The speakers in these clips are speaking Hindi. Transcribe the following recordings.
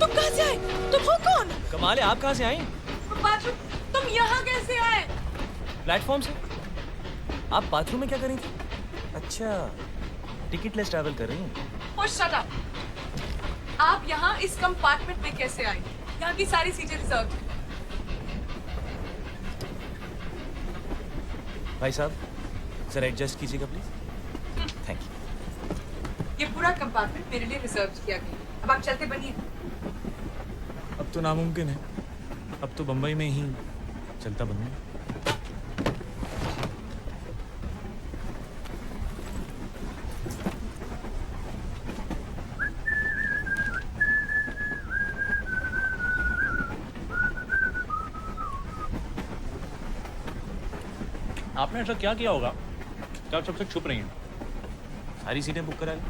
तुम कहाँ से आए? तुम हो कौन? कमाल है, आप कहाँ से आई? बाथरूम। तुम यहाँ कैसे आए? प्लेटफॉर्म से। आप बाथरूम में क्या कर रही थी? अच्छा, टिकट लेस ट्रैवल कर रही हैं। Oh, shut up! आप यहाँ इस कंपार्टमेंट में कैसे आए? यहाँ की सारी सीटें रिजर्व हैं। भाई साहब, सर एडजस्ट कीजिएगा प्लीज। Thank you. ये पूरा कंपार्टमेंट मेरे लिए रिजर्व किया गया। अब आप चलते बनिए। अब तो नामुमकिन है, अब तो बम्बई में ही चलता बनूंगा। आपने ऐसा क्या किया होगा कि आप सबसे छुप रही हैं? सारी सीटें बुक करा ली।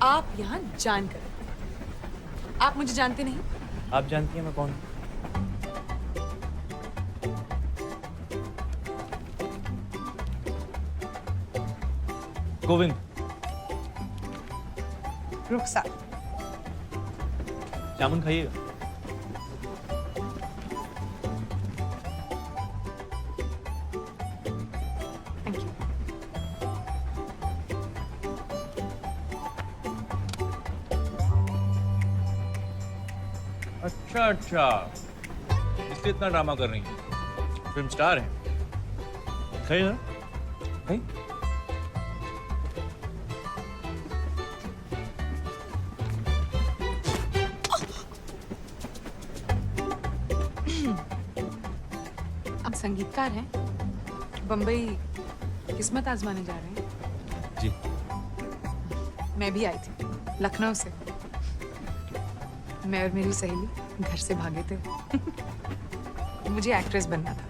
आप यहाँ जानकर। आप मुझे जानते नहीं? आप जानती हैं मैं कौन हूँ? गोविंद। रुखसार। जामुन खाइएगा। Thank you. अच्छा अच्छा, इसलिए इतना ड्रामा कर रही हैं। फिल्म स्टार हैं। खाइए ना भाई। आप संगीतकार हैं? बम्बई किस्मत आजमाने जा रहे हैं? जी। मैं भी आई थी लखनऊ से। मैं और मेरी सहेली घर से भागे थे। मुझे एक्ट्रेस बनना था।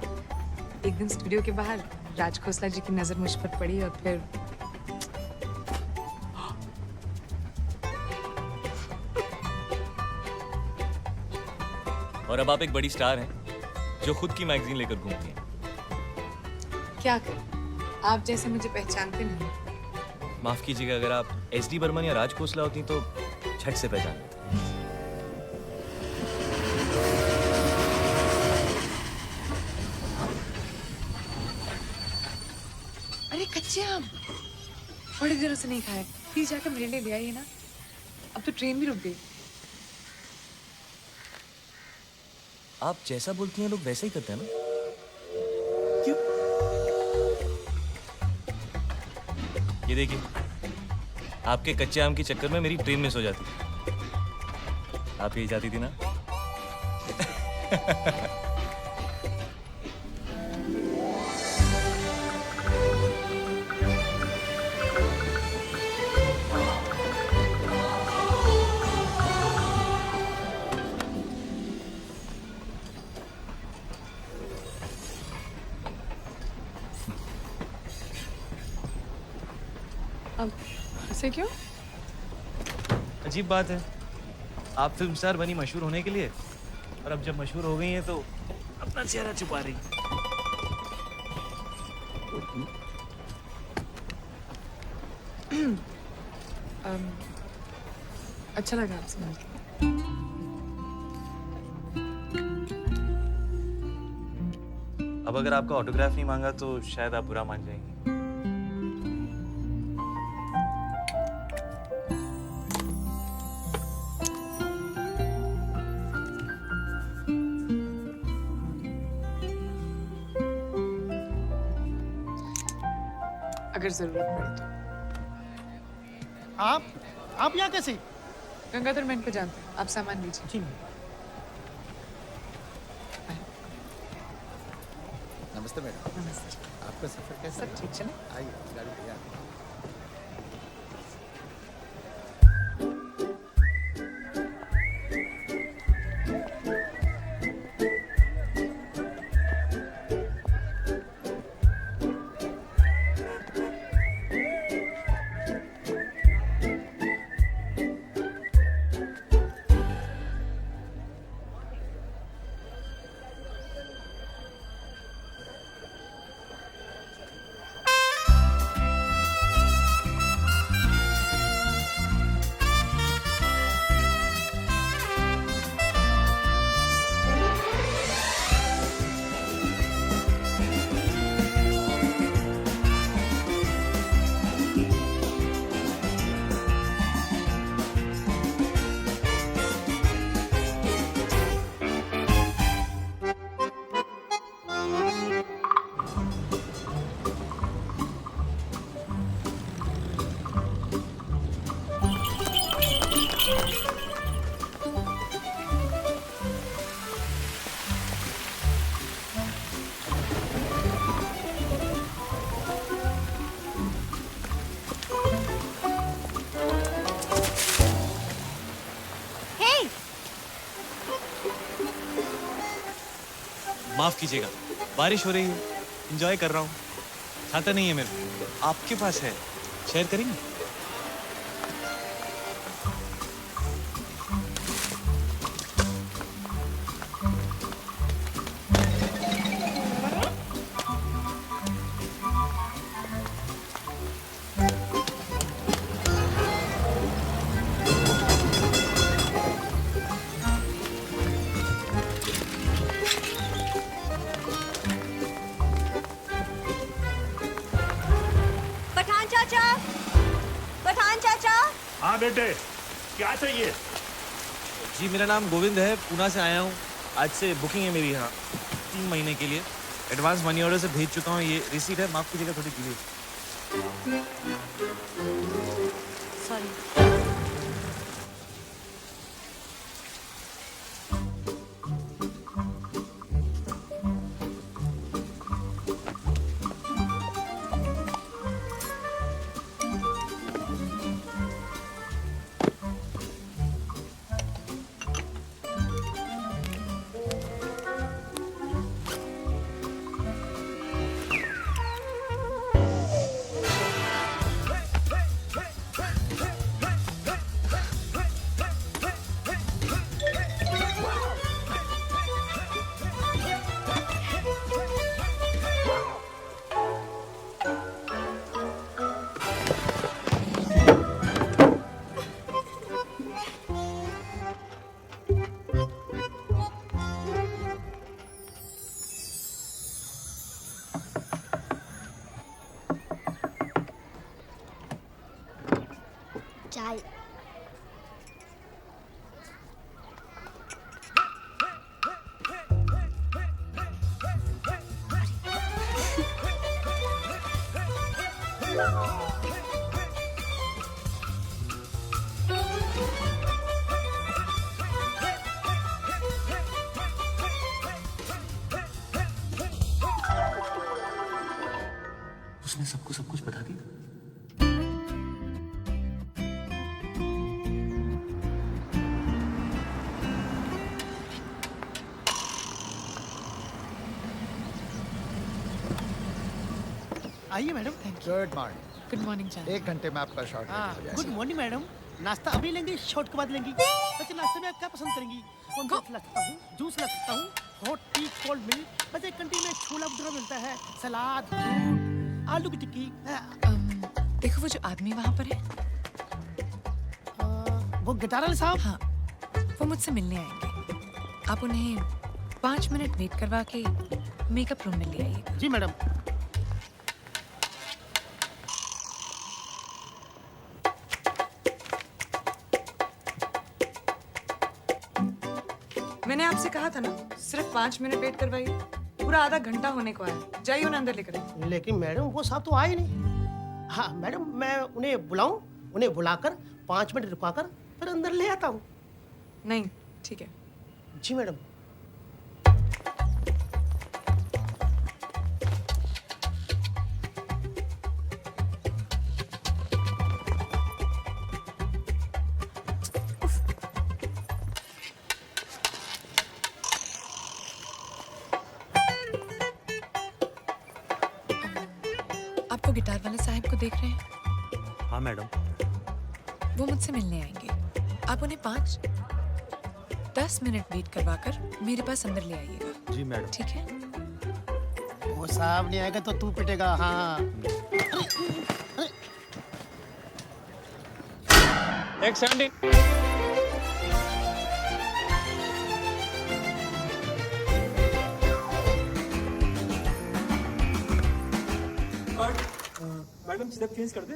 एक दिन स्टूडियो के बाहर राज खोसला जी की नजर मुझ पर पड़ी और फिर और अब आप एक बड़ी स्टार हैं जो खुद की मैगजीन लेकर घूमती हैं। क्या करें, आप जैसे मुझे पहचानते नहीं। माफ कीजिएगा, अगर आप एसडी बर्मन या राज खोसला होती तो झट से पहचान लेते। अरे कच्चे आम बड़े दिनों से नहीं खाए, प्लीज जाकर मेरे लिए ले आइए ना। अब तो ट्रेन भी रुक गई। आप जैसा बोलती हैं लोग वैसा ही करते हैं ना? क्यों? ये देखिए, आपके कच्चे आम के चक्कर में मेरी ट्रेन मिस हो जाती। आप यही जाती थी ना? अब ऐसे क्यों? अजीब बात है, आप फिल्म स्टार बनी मशहूर होने के लिए, और अब जब मशहूर हो गई हैं तो अपना चेहरा छुपा रही हैं। अच्छा लगा आपसे मिलकर। अब अगर आपका ऑटोग्राफ नहीं मांगा तो शायद आप बुरा मान जाएंगे। अगर जरूरत पड़े तो। आप यहाँ कैसे? गंगाधर मैन को जानते हैं, आप सामान लीजिए। जी। नमस्ते मैडम। नमस्ते। आपका सफर कैसा सब ठीक चले? आइए, गाड़ी तैयार है। माफ कीजिएगा, बारिश हो रही है, एंजॉय कर रहा हूँ। खाता नहीं है मेरे को। आपके पास है, शेयर करेंगे? पठान चाचा, पठान चाचा। हाँ बेटे, क्या चाहिए? जी मेरा नाम गोविंद है, पूना से आया हूँ। आज से बुकिंग है मेरी यहाँ 3 महीने के लिए। एडवांस मनी ऑर्डर से भेज चुका हूँ। ये रिसीट है, माफ कीजिएगा थोड़ी डिले। सॉरी। चाय। उसने सबको सब कुछ बता दिया। आइए madam. Good morning. Good morning चाचा। 1 घंटे में आपका शॉर्ट हो गुड जाएगा। Morning madam. नाश्ता अभी लेंगी, शॉर्ट के बाद लेंगी? वैसे नाश्ते में आप क्या पसंद करेंगी? कौन सा ला सकता हूँ? जूस ला सकता हूँ, हॉट टी, कोल्ड मिल्क। वैसे कैंटीन में छोला भटूरा मिलता है, सलाद, फ्रूट, आलू की टिक्की। देखो वो जो आदमी वहाँ पर है, वो गिटार वाले साहब। हाँ, वो मुझसे मिलने आएंगे। आप उन्हें 5 मिनट वेट करवा के मेकअप रूम में ले आइएगा। जी मैडम। मैंने आपसे कहा था ना, सिर्फ 5 मिनट वेट करवाइए। पूरा आधा घंटा होने को आया। जाइए उन्हें अंदर लेकर आइए। लेकिन मैडम वो साहब तो आए नहीं। हाँ मैडम, मैं उन्हें बुलाऊं? उन्हें बुलाकर 5 मिनट रुकाकर फिर अंदर ले आता हूँ। नहीं, ठीक है। जी मैडम। आप वो गिटार वाले साहब को देख रहे हैं? हाँ मैडम। वो मुझसे मिलने आएंगे। आप उन्हें 5-10 मिनट वेट करवाकर मेरे पास अंदर ले आइएगा। जी मैडम। ठीक है? वो साहब नहीं आएगा तो तू पिटेगा। हाँ। एक सेकंड। मैडम स्टेप चेंज कर दे।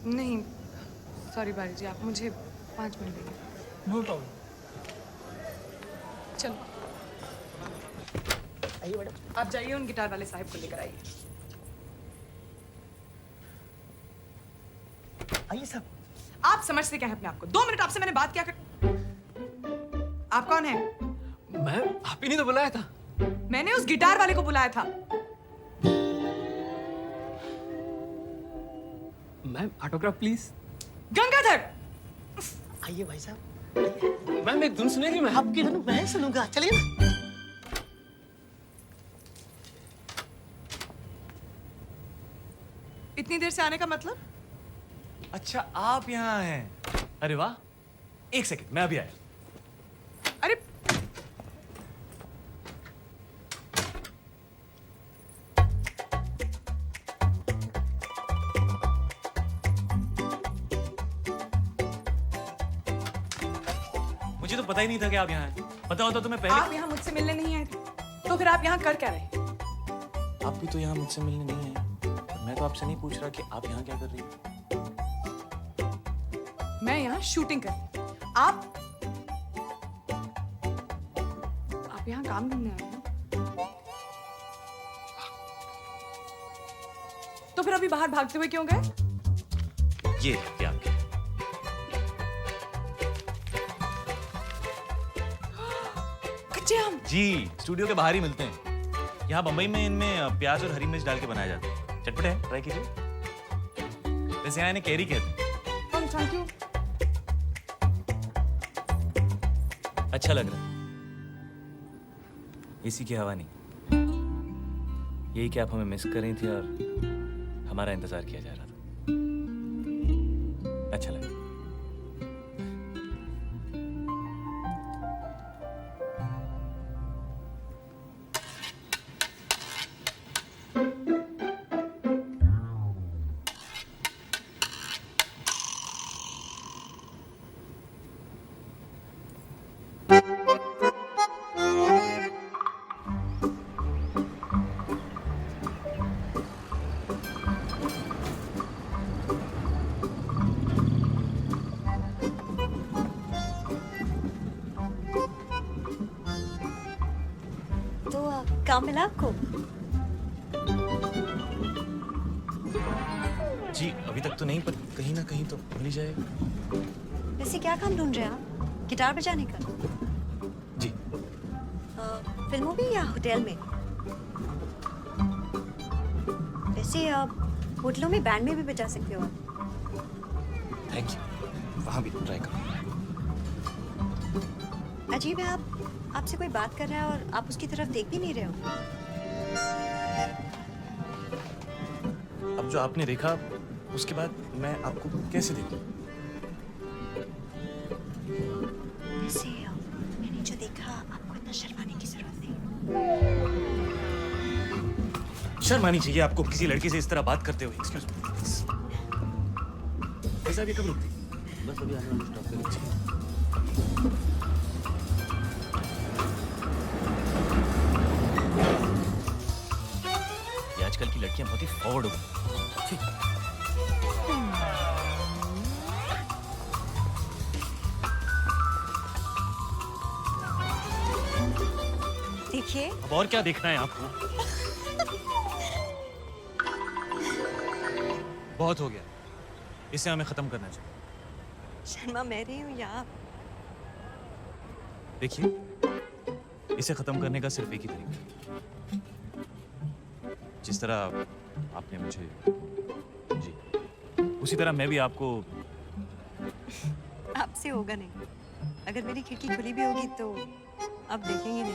नहीं, सॉरी बारी जी, आप मुझे 5 मिनट देंगे। No problem. चलो आइए मैडम। आप जाइए, उन गिटार वाले साहब को लेकर आइए। आइए साहब। आप समझते क्या है अपने आप को? 2 मिनट आपसे मैंने बात क्या कर। आप कौन है? मैम आप ही ने तो बुलाया था। मैंने उस गिटार वाले को बुलाया था। Ma'am autograph please. गंगाधर! आइए भाई साहब। मैम एक धुन सुनेगी? मैं आपकी धुन मैं सुनूंगा, चलिए ना। से आने का मतलब? अच्छा आप यहाँ हैं। अरे वाह, एक सेकंड मैं अभी आया। अरे मुझे तो पता ही नहीं था कि आप यहाँ हैं। पता होता तो मैं आप पहले। यहाँ मुझसे मिलने नहीं आए थे, तो फिर आप यहाँ कर क्या रहे? आप भी तो यहाँ मुझसे मिलने नहीं आए। और मैं तो आपसे नहीं पूछ रहा कि आप यहाँ क्या कर रही हैं। मैं यहाँ शूटिंग कर रही हूँ। आप यहाँ काम करने आए हैं? तो फिर अभी बाहर भागते हुए क्यों गए? ये क्या आपके? कच्चे आम। जी, स्टूडियो के बाहर ही मिलते हैं। यहाँ बम्बई में इनमें प्याज और हरी मिर्च डाल के बनाया जाता है। चटपटे है, ट्राई कीजिए। वैसे यहाँ इन्हें कैरी कहते हैं। Thank you. अच्छा लग रहा है। एसी की हवा नहीं। यही कि आप हमें मिस कर रही थी और हमारा इंतजार किया जा रहा था। अच्छा लगा। तो काम मिला आपको? जी अभी तक तो नहीं, पर कहीं ना कहीं तो मिल ही जाएगा। वैसे क्या काम ढूंढ रहे हैं आप? गिटार बजाने का? जी फिल्मों में या होटल में? वैसे होटलों में बैंड में भी बजा सकते हो आप। Thank you. वहाँ भी ट्राई करो। अजीब है, आपसे कोई बात कर रहा है और आप उसकी तरफ देख भी नहीं रहे हो। अब जो आपने देखा उसके बाद मैं आपको कैसे देखूं? वैसे मैंने जो देखा, आपको इतना शर्माने की जरूरत नहीं। शर्म आनी चाहिए आपको किसी लड़की से इस तरह बात करते हुए। Excuse me. वैसे आप ये कब रुकती? बस अभी आने वाली स्टॉप पे रुकी। ये आजकल की लड़कियां बहुत ही फॉरवर्ड हो गई। ठीक। देखिए, अब और क्या देखना है आपको? बहुत हो गया, इसे हमें खत्म करना चाहिए। शर्मा मैं रही हूँ या आप? देखिए, इसे खत्म करने का सिर्फ एक ही तरीका है। जिस तरह आपने मुझे, जी उसी तरह मैं भी आपको। आपसे होगा नहीं। अगर मेरी खिड़की खुली भी होगी तो आप देखेंगे नहीं।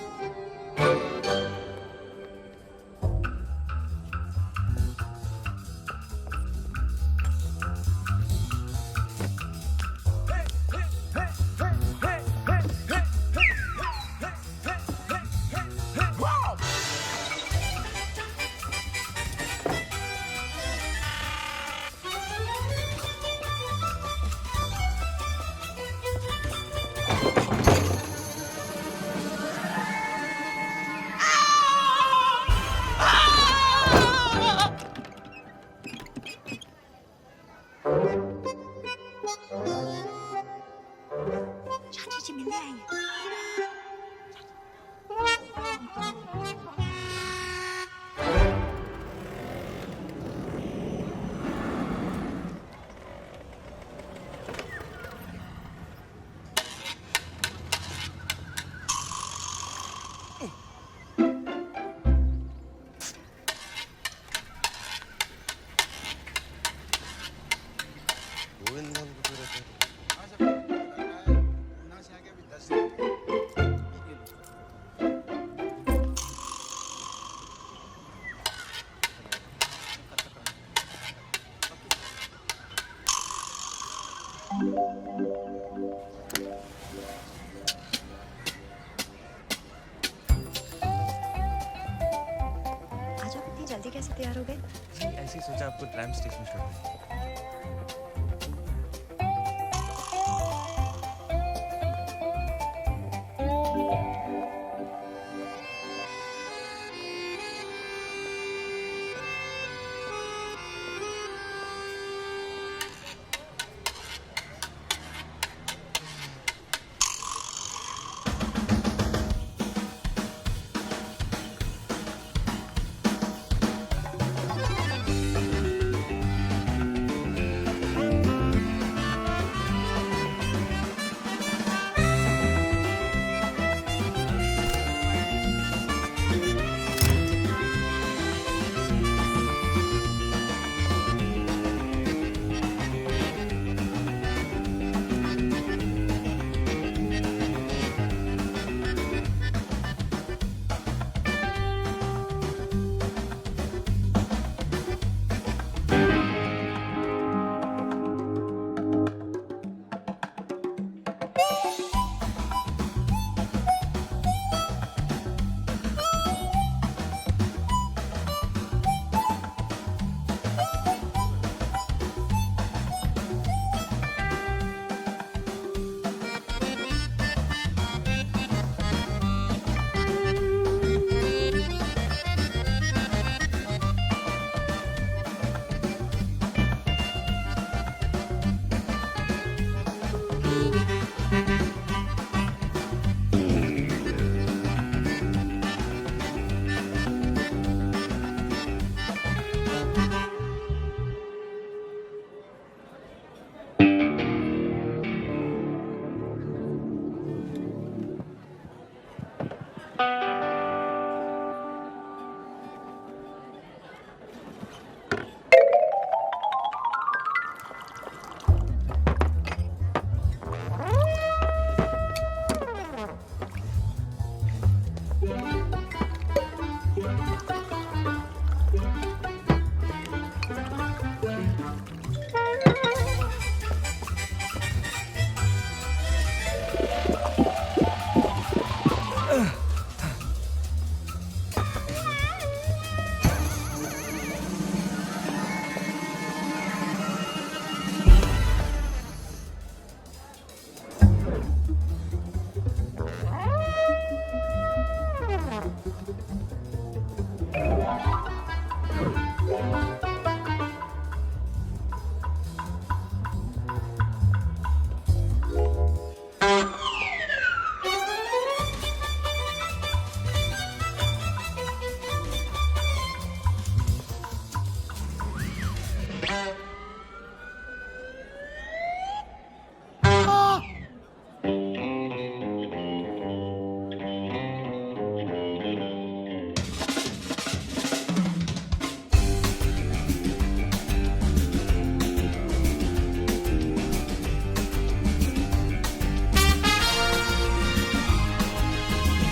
चाची जी मिलने आई हैं। गोविंद मोहन को पूरा तैयार हो गए? ऐसे ही सोचा आपको ट्रैम स्टेशन छोड़ दूं।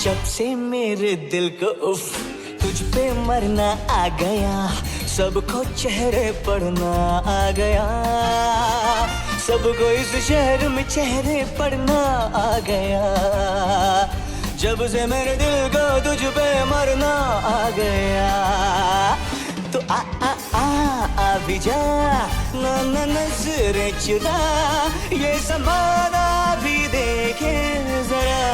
जब से मेरे दिल को उफ तुझ पे मरना आ गया, सबको चेहरे पढ़ना आ गया, सबको इस शहर में चेहरे पढ़ना आ गया। जब से मेरे दिल को तुझ पे मरना आ गया, तो आ भी जा ना ना नजरें चुरा, ये ज़माना भी देखे जरा।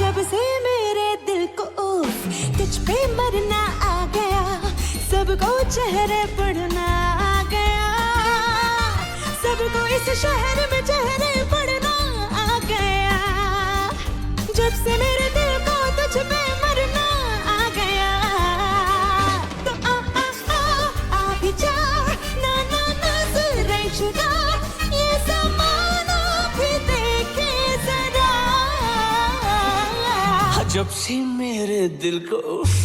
जब से मेरे दिल को उफ तुझ पे मरना आ गया, सबको चेहरे पढ़ना आ गया, सबको इस शहर में चेहरे पढ़ना आ गया। जब से मेरे दिल को तुझ पे मरना आ गया, तो आ भी जा ना ना नजरें चुरा, ये ज़माना भी देखे जरा। जब से मेरे दिल को उफ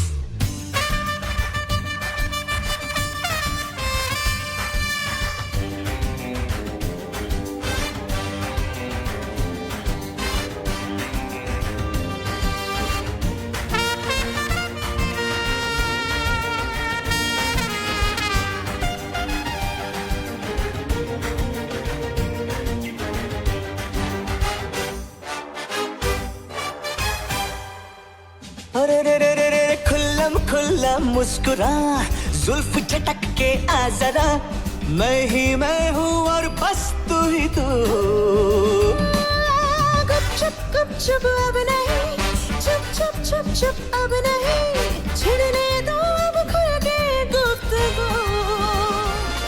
अरे रे रे रे रे खुल ला मुस्कुरा, जुल्फ झटक के आ जरा, मैं ही मैं हूँ और बस तू ही तू। गुपचुप अब नहीं, चुप अब नहीं, छिड़ने दो अब खुल के गुफ्तगू।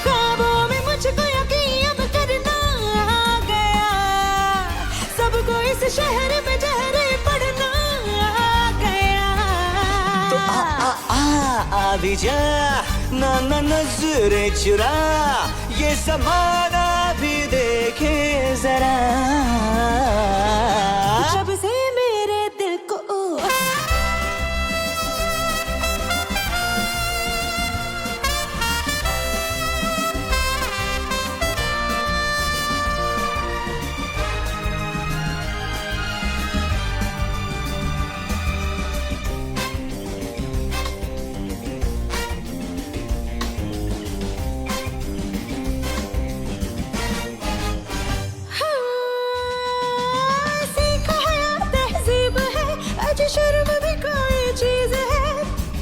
ख्वाबों में मुझको यकीन अब करना आ गया, सबको इस शहर में जहरे पड़ना आ गया। तो आ भी जा, ना नजरें चुरा, ये ज़माना भी देखे जरा। जब से मेरे दिल को शर्म भी कोई चीज है,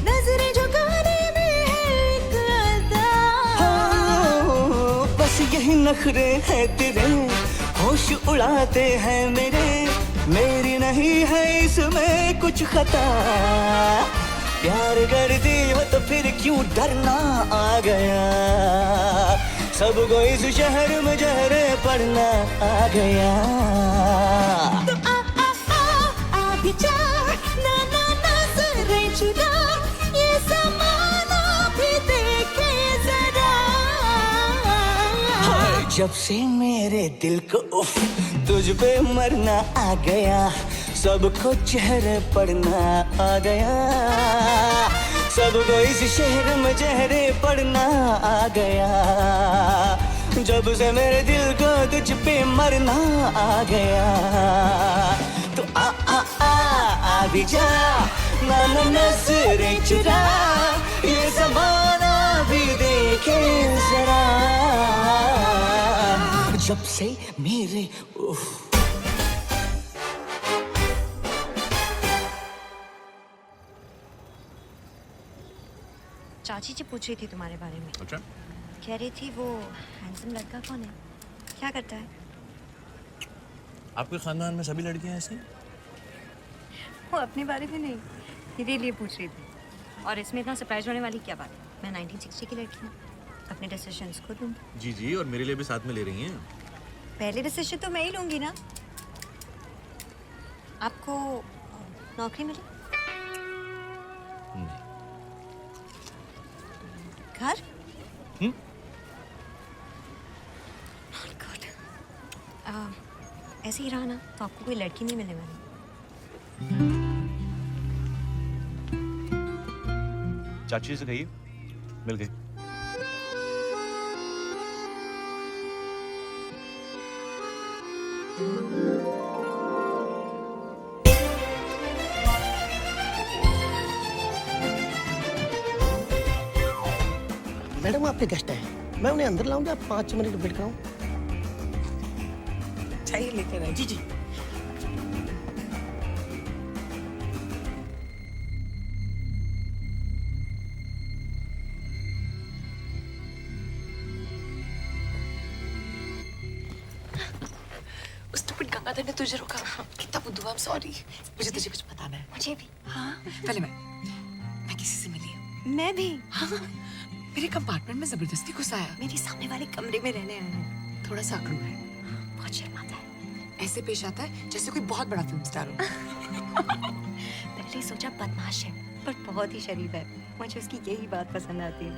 नजरें झुकाने में है एक अदा। बस यही नखरे हैं तेरे, होश उड़ाते हैं मेरे, मेरी नहीं है इसमें कुछ खता। प्यार करती हो तो फिर क्यों डरना आ गया, सबको इस शहर में जहरे पड़ना आ गया। तो आ भी जा, नजरें चुरा, ये ज़माना भी देखे जरा। जब से मेरे दिल को उफ तुझ पे मरना आ गया, सबको चेहरे पड़ना आ गया, सबको इस शहर में चेहरे पड़ना आ गया। जब से मेरे दिल को तुझ पे मरना आ गया, तो आ भी जा, ना नजरें चुरा, ये ज़माना भी देखे जरा। जब से मेरे चाची जी पूछ रही थी तुम्हारे बारे में। अच्छा, कह रही थी वो हैंडसम लड़का कौन है, क्या करता है? आपके खानदान में सभी लड़कियां ऐसी? वो अपने बारे में नहीं, मेरे लिए पूछ रही थी। और इसमें इतना सरप्राइज होने वाली क्या बात है? मैं 1960 की लड़की हूँ, अपने डिसीजंस खुद लूँगी। जी जी, और मेरे लिए भी साथ में ले रही हैं? पहले डिसीजन तो मैं ही लूँगी ना। आपको नौकरी मिली? नहीं। घर? हम्म? Not good. ऐसे ही रहा ना तो आपको कोई लड़की नहीं मिलने वाली। चाची से कहिए मिल गई। मैडम आपके गेस्ट हैं, मैं उन्हें अंदर लाऊंगा, 5 मिनट वेट कराऊं? चाहिए लेकर आए। जी जी। उस स्टूपिड गंगाधर ने तुझे रोका। कितना बुद्धू, आई एम सॉरी। मुझे तुझे कुछ बताना है। मुझे भी। हाँ, पहले मैं किसी से मिली हूँ। मैं भी। हाँ, मेरे कंपार्टमेंट में जबरदस्ती घुस आया। मेरे सामने वाले कमरे में रहने आया है। थोड़ा सा अकड़ू है, बहुत शर्माता है, ऐसे पेश आता है जैसे कोई बहुत बड़ा फिल्म स्टार हो। पहले सोचा बदमाश है पर बहुत ही शरीफ है। मुझे उसकी यही बात पसंद आती है।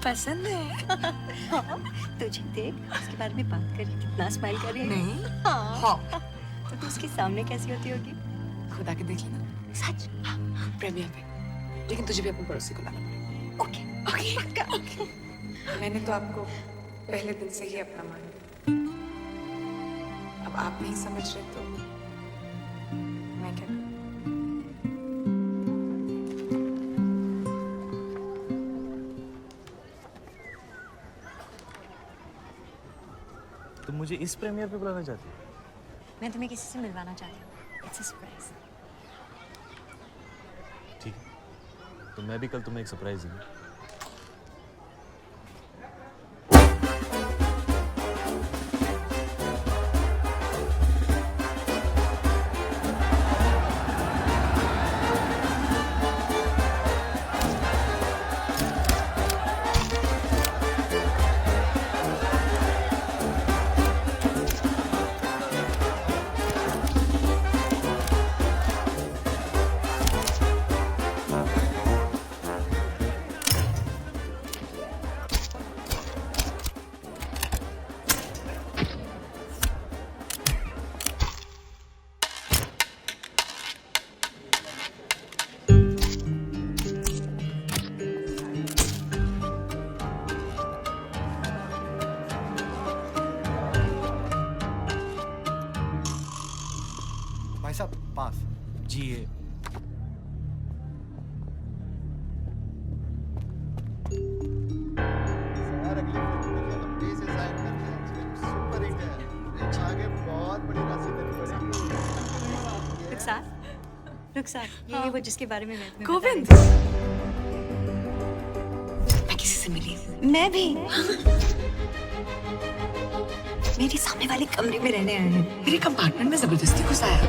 पसंद है। हाँ, तुझे देख उसके बारे में बात करी, कितना स्माइल कर रही है। नहीं। हाँ। हाँ। तो तू उसके सामने कैसी होती होगी? खुदा के देख लेना। सच? हाँ, प्रीमियर पे। लेकिन तुझे भी अपने पड़ोसी को लाना पड़ेगा। ओके ओके पक्का। ओके। मैंने तो आपको पहले दिन से ही अपना मान लिया। अब आप नहीं समझ रहे तो मैं क्या करूं? तुम मुझे इस प्रीमियर पे बुलाना चाहती हो? मैं तुम्हें किसी से मिलवाना चाहती हूँ। It's a surprise. ठीक है। तो मैं भी कल तुम्हें एक सरप्राइज दूंगा। भाई साहब पास। जी ये यार अगली फिल्म में हम पे से साइन करते हैं, फिल्म सुपर हिट है, आगे बहुत बड़ी राशि देनी पड़ेगी। रुखसार ये वो जिसके बारे में मैं तुम्हें गोविंद, बता रही मैं किसी से मिली। थी। मैं भी मेरे सामने वाले कमरे में रहने आए हैं। मेरे कंपार्टमेंट में जबरदस्ती घुसाया।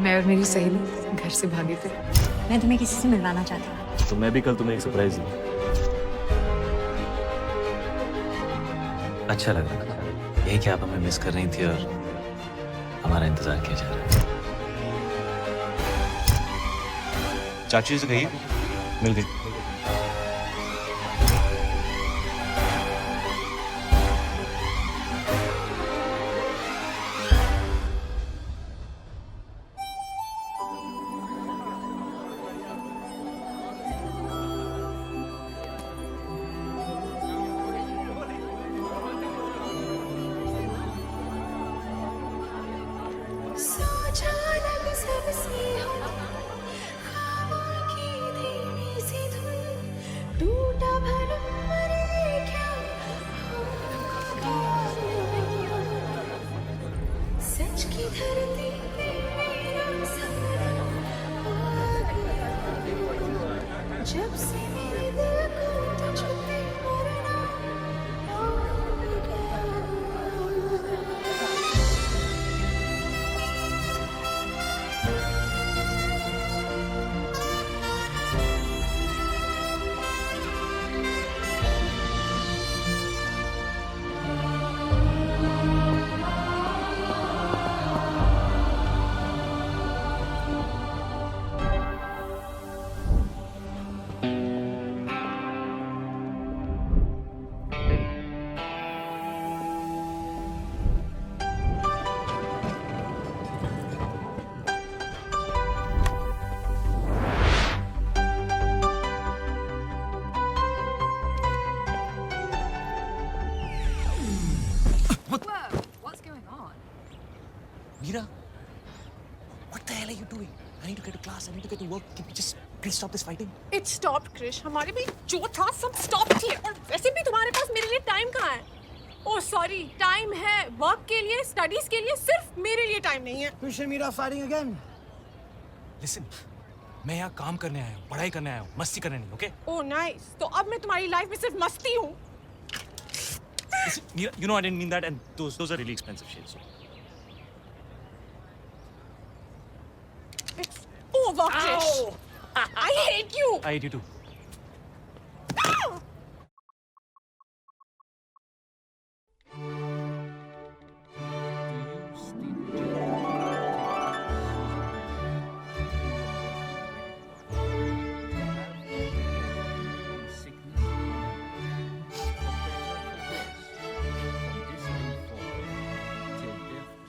मैं और मेरी सहेली घर से भागे थे। मैं तुम्हें किसी से मिलवाना चाहती हूँ। तो मैं भी कल तुम्हें एक सरप्राइज दूंगा। अच्छा लग रहा है यही कि आप हमें मिस कर रही थी और हमारा इंतजार किया जा रहा है। चाची से कहिए मिल गई। जब से मेरे दिल को तुझ पे मरना आ गया। Meera, what the hell are you doing? I need to get to class. I need to get to work. Can we just please stop this fighting? It stopped, Krish. हमारे भी जो था सब stop किए और वैसे भी तुम्हारे पास मेरे लिए टाइम कहाँ है? ओह सॉरी, टाइम है वर्क के लिए, स्टडीज के लिए, सिर्फ मेरे लिए टाइम नहीं है। Krish and Meera fighting again. Listen, मैं यहाँ काम करने आया हूँ, पढ़ाई करने आया हूँ, मस्ती करने नहीं, okay? ओह नाइस, तो अब मैं तुम्हारी लाइफ में सिर्फ मस्ती हूँ। Listen, Meera, you know I didn't mean that, and those are really expensive shades. It's over, Krish. I hate you. I hate you too.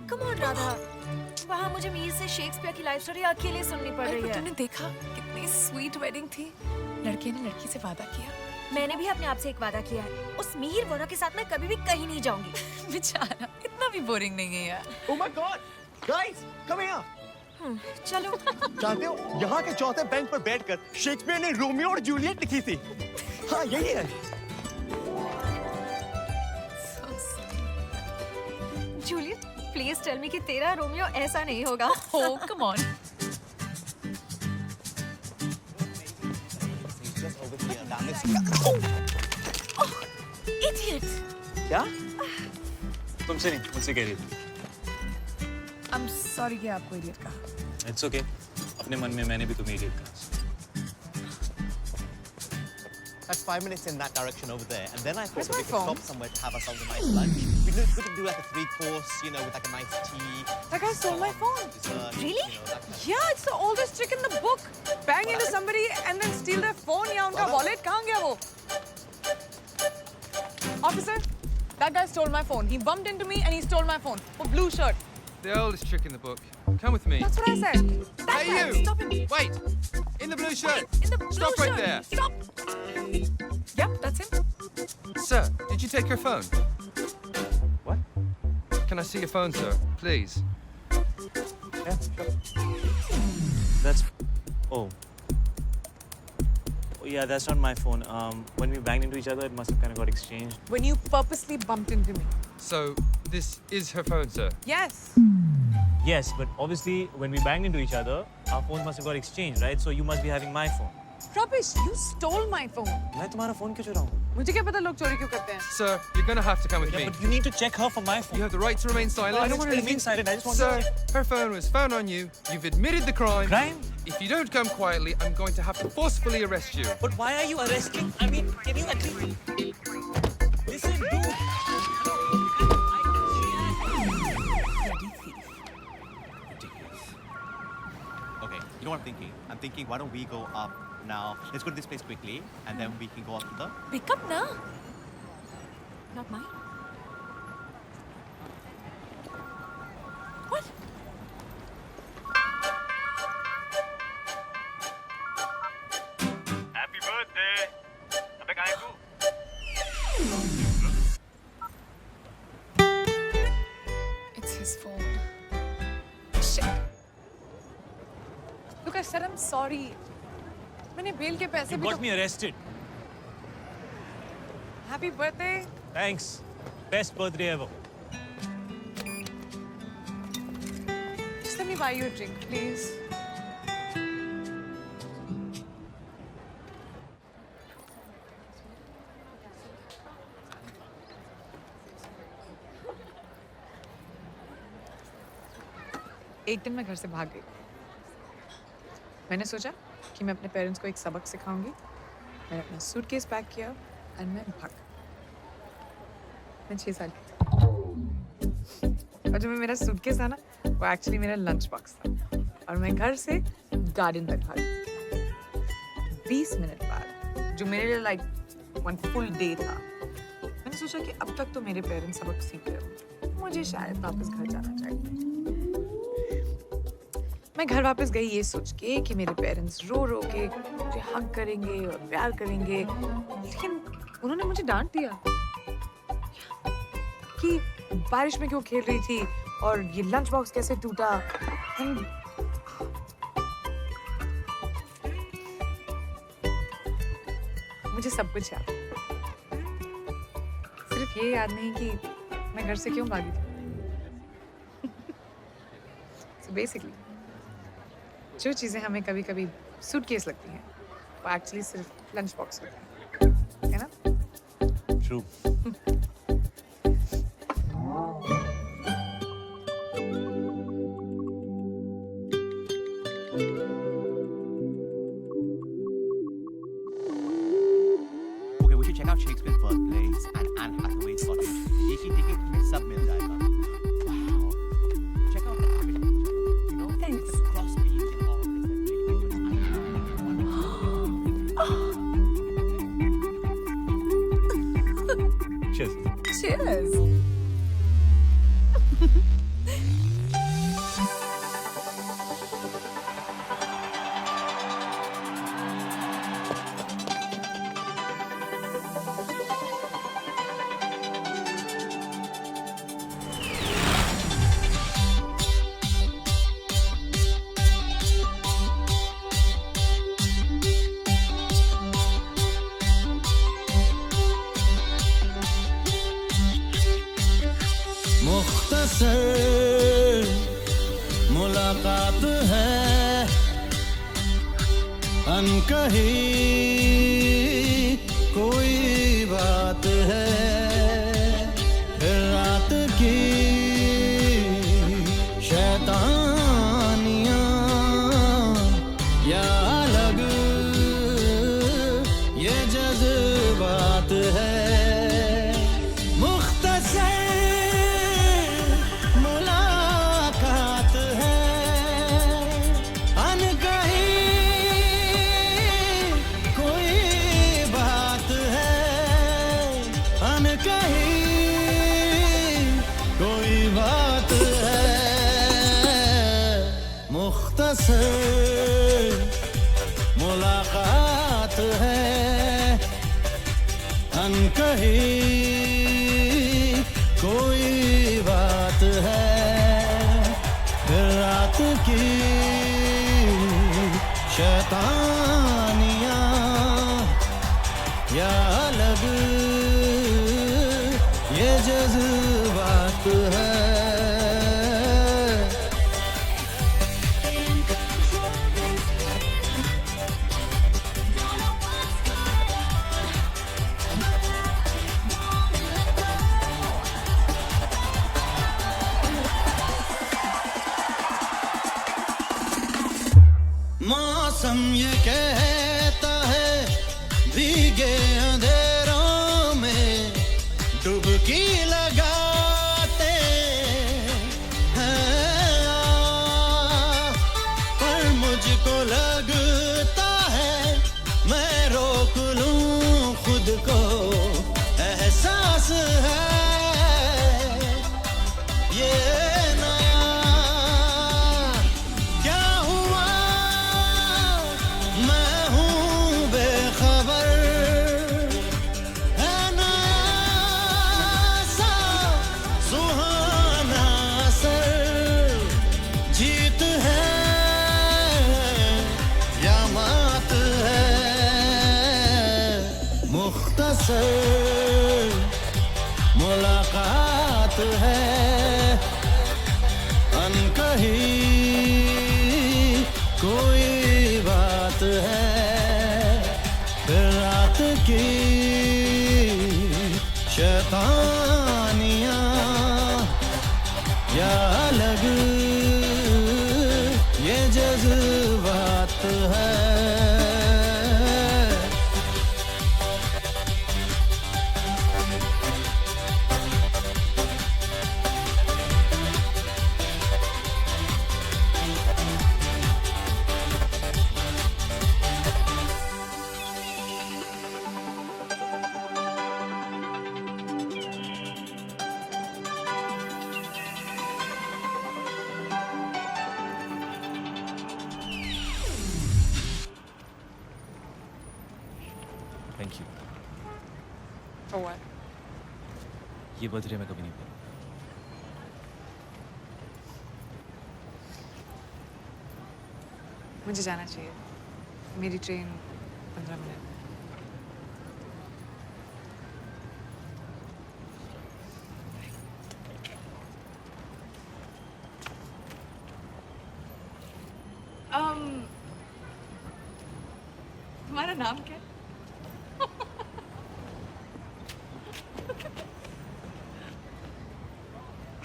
Come on, Radha. वहाँ मुझे मीर से शेक्सपियर की लाइफ स्टोरी अकेले सुननी पड़ रही है। तुमने देखा कितनी स्वीट वेडिंग थी। लड़के ने लड़की से वादा किया। मैंने भी अपने आप से एक वादा किया है, उस मीर वोरा के साथ मैं कभी भी कहीं नहीं जाऊंगी। बेचारा, इतना भी बोरिंग नहीं है यार। Oh my God, guys, come here. चलो। जानते हो यहाँ के चौथे बेंच पर बैठकर शेक्सपियर ने रोमियो और जूलियट लिखी थी। हाँ यही है। जूलियट, प्लीज टेल मी कि तेरा रोमियो ऐसा नहीं होगा। Oh, come on. Idiot. क्या? तुमसे नहीं, मुझसे कह रही थी। I'm sorry कि आपको idiot कहा। It's okay. अपने मन में मैंने भी तुम्हें idiot कहा। That's 5 minutes in that direction over there, and then I thought Where's we my could phone? stop somewhere to have ourselves a nice lunch. We could do like a 3-course, you know, with like a nice tea. That guy stole my phone. Dessert, Really? You know, that kind of Yeah, it's the oldest trick in the book. Bang into somebody and then steal their phone या उनका wallet कहाँ गया वो? Officer, that guy stole my phone. He bumped into me and he stole my phone. For blue shirt. The oldest trick in the book. Come with me. That's what I said. That Hey, guy, you! Stop him. Wait! In the blue shirt! In the blue Stop right shirt. there. Stop. Yep, that's him. Sir, did you take your phone? What? Can I see your phone, sir? Please. Yeah, sure. That's. Oh. Oh yeah, that's not my phone. When we banged into each other, it must have kind of got exchanged. When you purposely bumped into me. So, this is her phone, sir? Yes. Yes, but obviously when we banged into each other, our phones must have got exchanged, right? So you must be having my phone. Rubbish, you stole my phone. मैं तुम्हारा phone क्यों चुराऊँ? मुझे क्या पता लोग चोरी क्यों करते हैं? Sir, you're gonna have to come with Yeah, me. but you need to check her for my phone. You have the right to remain silent. I don't want to remain silent. I just want Sir, to. her phone was found on you. You've admitted the crime. Crime? If you don't come quietly, I'm going to have to forcefully arrest you. But why are you arresting? I mean, can you at least listen, dude? Okay, you know what I'm thinking? I'm thinking, why don't we go up now? Let's go to this place quickly, and then we can go up to the... Pick up na. Not mine. What? Happy birthday. अबे कहाँ है तू? It's his phone. Shit. Look, I said I'm sorry. मैंने बेल के पैसे You भी got me arrested. Happy birthday. Thanks. Best birthday ever. Just let me buy you a drink, please. एक दिन मैं घर से भाग गई। मैंने सोचा कि मैं अपने पेरेंट्स को एक सबक सिखाऊंगी। मैंने अपना सूटकेस पैक किया और मैं भाग। मैं 6 साल की थी। और जो मेरा सूटकेस था ना, वो एक्चुअली मेरा लंच बॉक्स था। और मैं घर से गार्डन तक भागी। 20 मिनट बाद, जो मेरे लिए लाइक 1 फुल डे था, मैंने सोचा कि अब तक तो मेरे पेरेंट्स सबक सीख रहे होंगे, मुझे शायद वापस घर जाना चाहिए। मैं घर वापस गई ये सोच के कि मेरे पेरेंट्स रो रो के मुझे हग करेंगे और प्यार करेंगे, लेकिन उन्होंने मुझे डांट दिया कि बारिश में क्यों खेल रही थी और ये लंच बॉक्स कैसे टूटा। मुझे सब कुछ याद है, सिर्फ ये याद नहीं कि मैं घर से क्यों भागी थी। So basically, जो चीज़ें हमें कभी-कभी सूटकेस लगती हैं, वो एक्चुअली सिर्फ लंच बॉक्स होता है ना? True. Okay, we should check out Shakespeare's birthplace and Anne Hathaway's cottage. एक ही ticket में सब मिल जाएगा. Wow. Check out the architecture. You know, Thanks. the cross beams and all of this. Cheers. Cheers. मुख्तसर मुलाकात है अनकही मुख्तसर मुलाकात है, अनकही कोई बात है, फिर रात की शैतानियाँ या अलग ये जज्बात है। मौसम ये कहता है भीगे अंधेरों में डुबकी लगाते हैं, पर मुझको लगता है मैं रोक लूं खुद को, एहसास है ये मुख्तसर मुलाकात है, अनकही कोई बात है, फिर रात की शैतानियाँ या अलग ये जज्बात है। Thank you. For what? ये बर्थडे मैं कभी नहीं करूँ। मुझे जाना चाहिए, मेरी ट्रेन 15 मिनट। तुम्हारा नाम क्या है?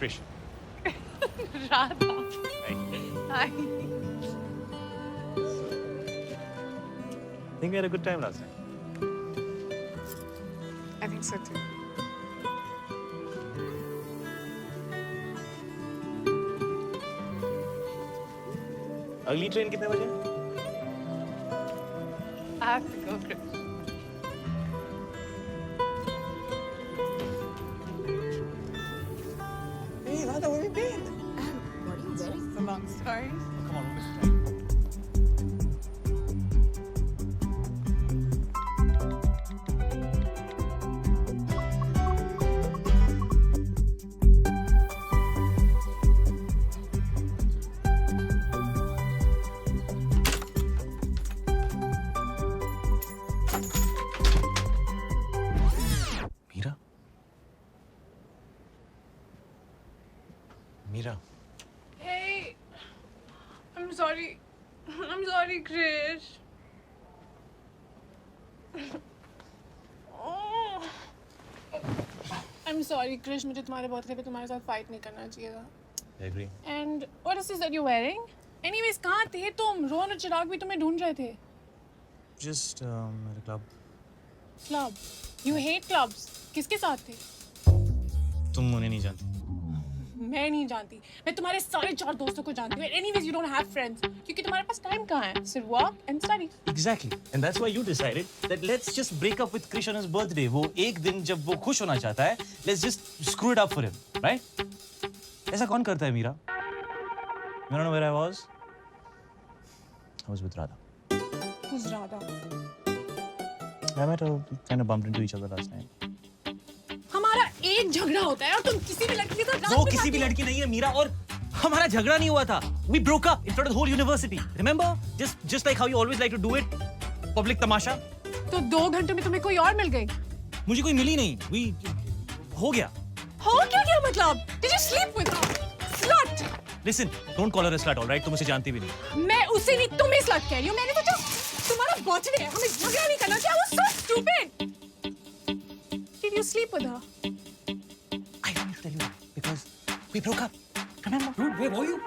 Krish. Radha. Hi. Think we had a good time last night. I think so too. अगली ट्रेन कितने बजे? I have to go, Krish. Hey, Radha, where have you been? What are you wearing? It's a long story. Come on, we'll miss the train. Meera? Meera? Hey, I'm sorry. I'm sorry, Krish. Oh. I'm sorry, Krish. मुझे तुम्हारे बर्थडे पे तुम्हारे साथ फाइट नहीं करना चाहिए था. I agree. And what is this that you're wearing? Anyways, कहाँ थे तुम? रोहन और चिराग भी तुम्हें ढूंढ रहे थे. Just at a club. Club. You hate clubs. किसके साथ थे? तुम उन्हें नहीं जानती। मैं नहीं जानती. मैं तुम्हारे सारे 4 दोस्तों को जानती हूँ. Anyways, you don't have friends. क्योंकि तुम्हारे पास टाइम कहाँ है? सिर्फ work and study. Exactly. And that's why you decided that let's just break up with Krish on his birthday. वो एक दिन जब वो खुश होना चाहता है, let's just screw it up for him, right? ऐसा कौन करता है Meera? You wanna know where I was? was with Radha. Who's Radha? I met her, kind of bumped into each other last night. हमारा एक झगड़ा होता है और तुम किसी भी लड़की के साथ रात वो बिताती किसी भी हो। लड़की नहीं है मीरा, और हमारा झगड़ा नहीं हुआ था. We broke up in front of the whole university. Remember? Just like how you always like to do it. Public तमाशा. तो 2 घंटे में तुम्हें कोई और मिल गई? मुझे कोई मिली नहीं. हो गया. हो क्या मतलब? Did you sleep with her? Slut! Listen, don't call her a slut, all right? तुम उसे जानती भी नहीं. मैं उसे नहीं तुम्हें slut कह रही हूँ. मैंने सोचा तुम्हारा बर्थडे है, हमें झगड़ा नहीं करना चाहिए. I was so stupid. Did you sleep with her? I don't need to tell you because we broke up. Remember? Dude, where were you?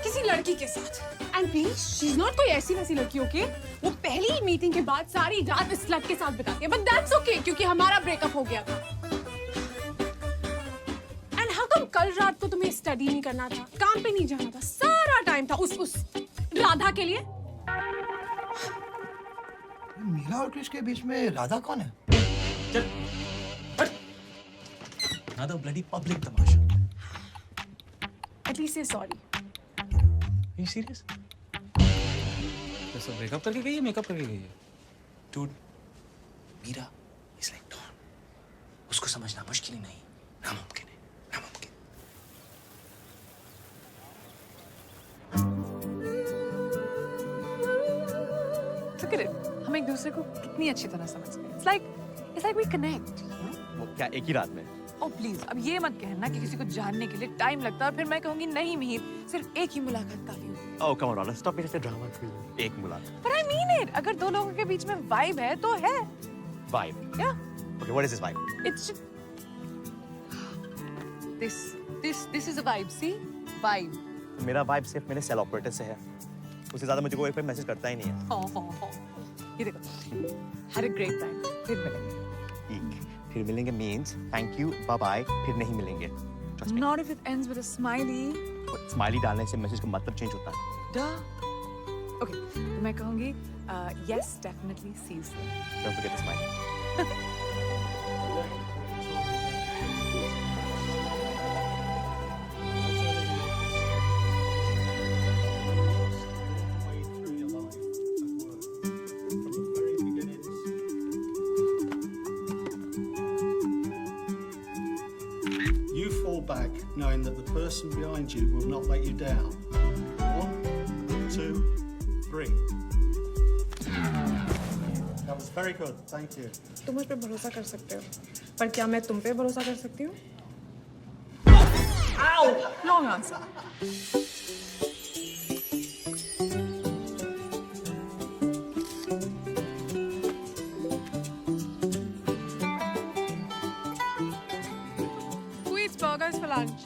किसी लड़की के साथ. And please, she's not कोई ऐसी वैसी लड़की, okay? वो पहली मीटिंग के बाद सारी रात इस slut के साथ बिताती है. But that's okay क्योंकि हमारा ब्रेकअप हो गया था. And how come कल रात को तुम्हें स्टडी नहीं करना था, काम पे नहीं जाना था, सारा टाइम था उस राधा के लिए? मीरा और कृष के बीच में राधा कौन है? चल. Another bloody public Tamasha. At least say sorry. Are you serious? तो सब ब्रेकअप करके गई है, मेकअप करके गई है? Dude, Meera is like Dawn. उसको समझना मुश्किल ही नहीं, नामुमकिन है, नामुमकिन. Look at it. हम एक दूसरे को कितनी अच्छी तरह समझते हैं. It's like we connect. वो क्या एक ही रात में? Oh please, अब ये मत कहना कि किसी को जानने के लिए टाइम लगता है और फिर मैं कहूँगी नहीं मिहिर, सिर्फ एक ही मुलाकात काफी होती है. Oh come on, Radha, stop making drama queen. एक मुलाकात. But I mean it. अगर दो लोगों के बीच में vibe है तो है. Vibe. Yeah. Okay, what is this vibe? It's just... This is a vibe. See, vibe. मेरा vibe सिर्फ मेरे सेल ऑपरेटर से है. उससे ज़्यादा मुझे कोई पे मैसेज करता ही नहीं है. Oh. ये देखो. Had a great time. फिर मिलेंगे. ठीक. फिर मिलेंगे means thank you, bye bye. फिर नहीं मिलेंगे. Trust me. Not if it ends with a smiley. Smiley डालने से मैसेज का मतलब चेंज होता है. Duh. Okay, तो मैं कहूँगी yes, definitely see you soon. Don't forget the smile. You fall back knowing that the person behind you will not let you down. 1, 2, 3. That was very good. Thank you. तुम मुझ पे भरोसा कर सकते हो, पर क्या मैं तुम पे भरोसा कर सकती हूँ? Ow! Long answer. Who eats burgers for lunch?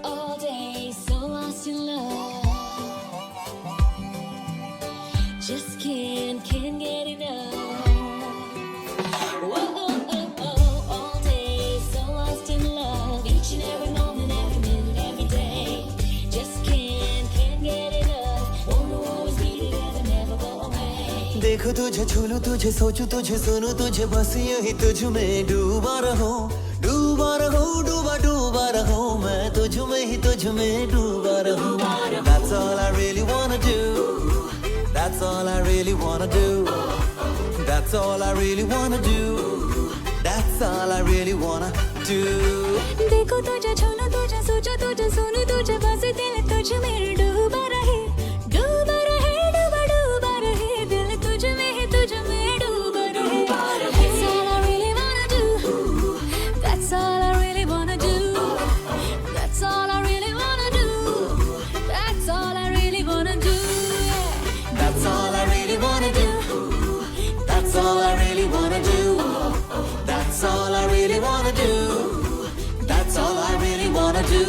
All day, so lost in love. Just can't get enough. Whoa, all day, so lost in love. Each and every moment, every minute, every day. Just can't get enough. Wanna always be together, never go away. देखो तुझे छू लूं, तुझे सोचूं, तुझे सुनूं, तुझे बस यही तुझ में डूबा रहूं, डूबा रहूं, डूबा रहूं, मैं तुझ में ही तुझ में डूबा रहूं. That's all I really wanna do. That's all I really wanna do. That's all I really wanna do. That's all I really wanna do. देखो तुझे छूना, तुझे सोचा, तुझे सुनूं, तुझे बस दिल तुझ में डूबा रहे, डूबा रहे, डूबा रहे, दिल तुझ में ही तुझ में डूबा रहे. That's all I really wanna do. That's all I really wanna do. That's all I really wanna do. That's all I really wanna do. That's all I really wanna do. That's all I really wanna do. That's all I really wanna do. That's all I really wanna do.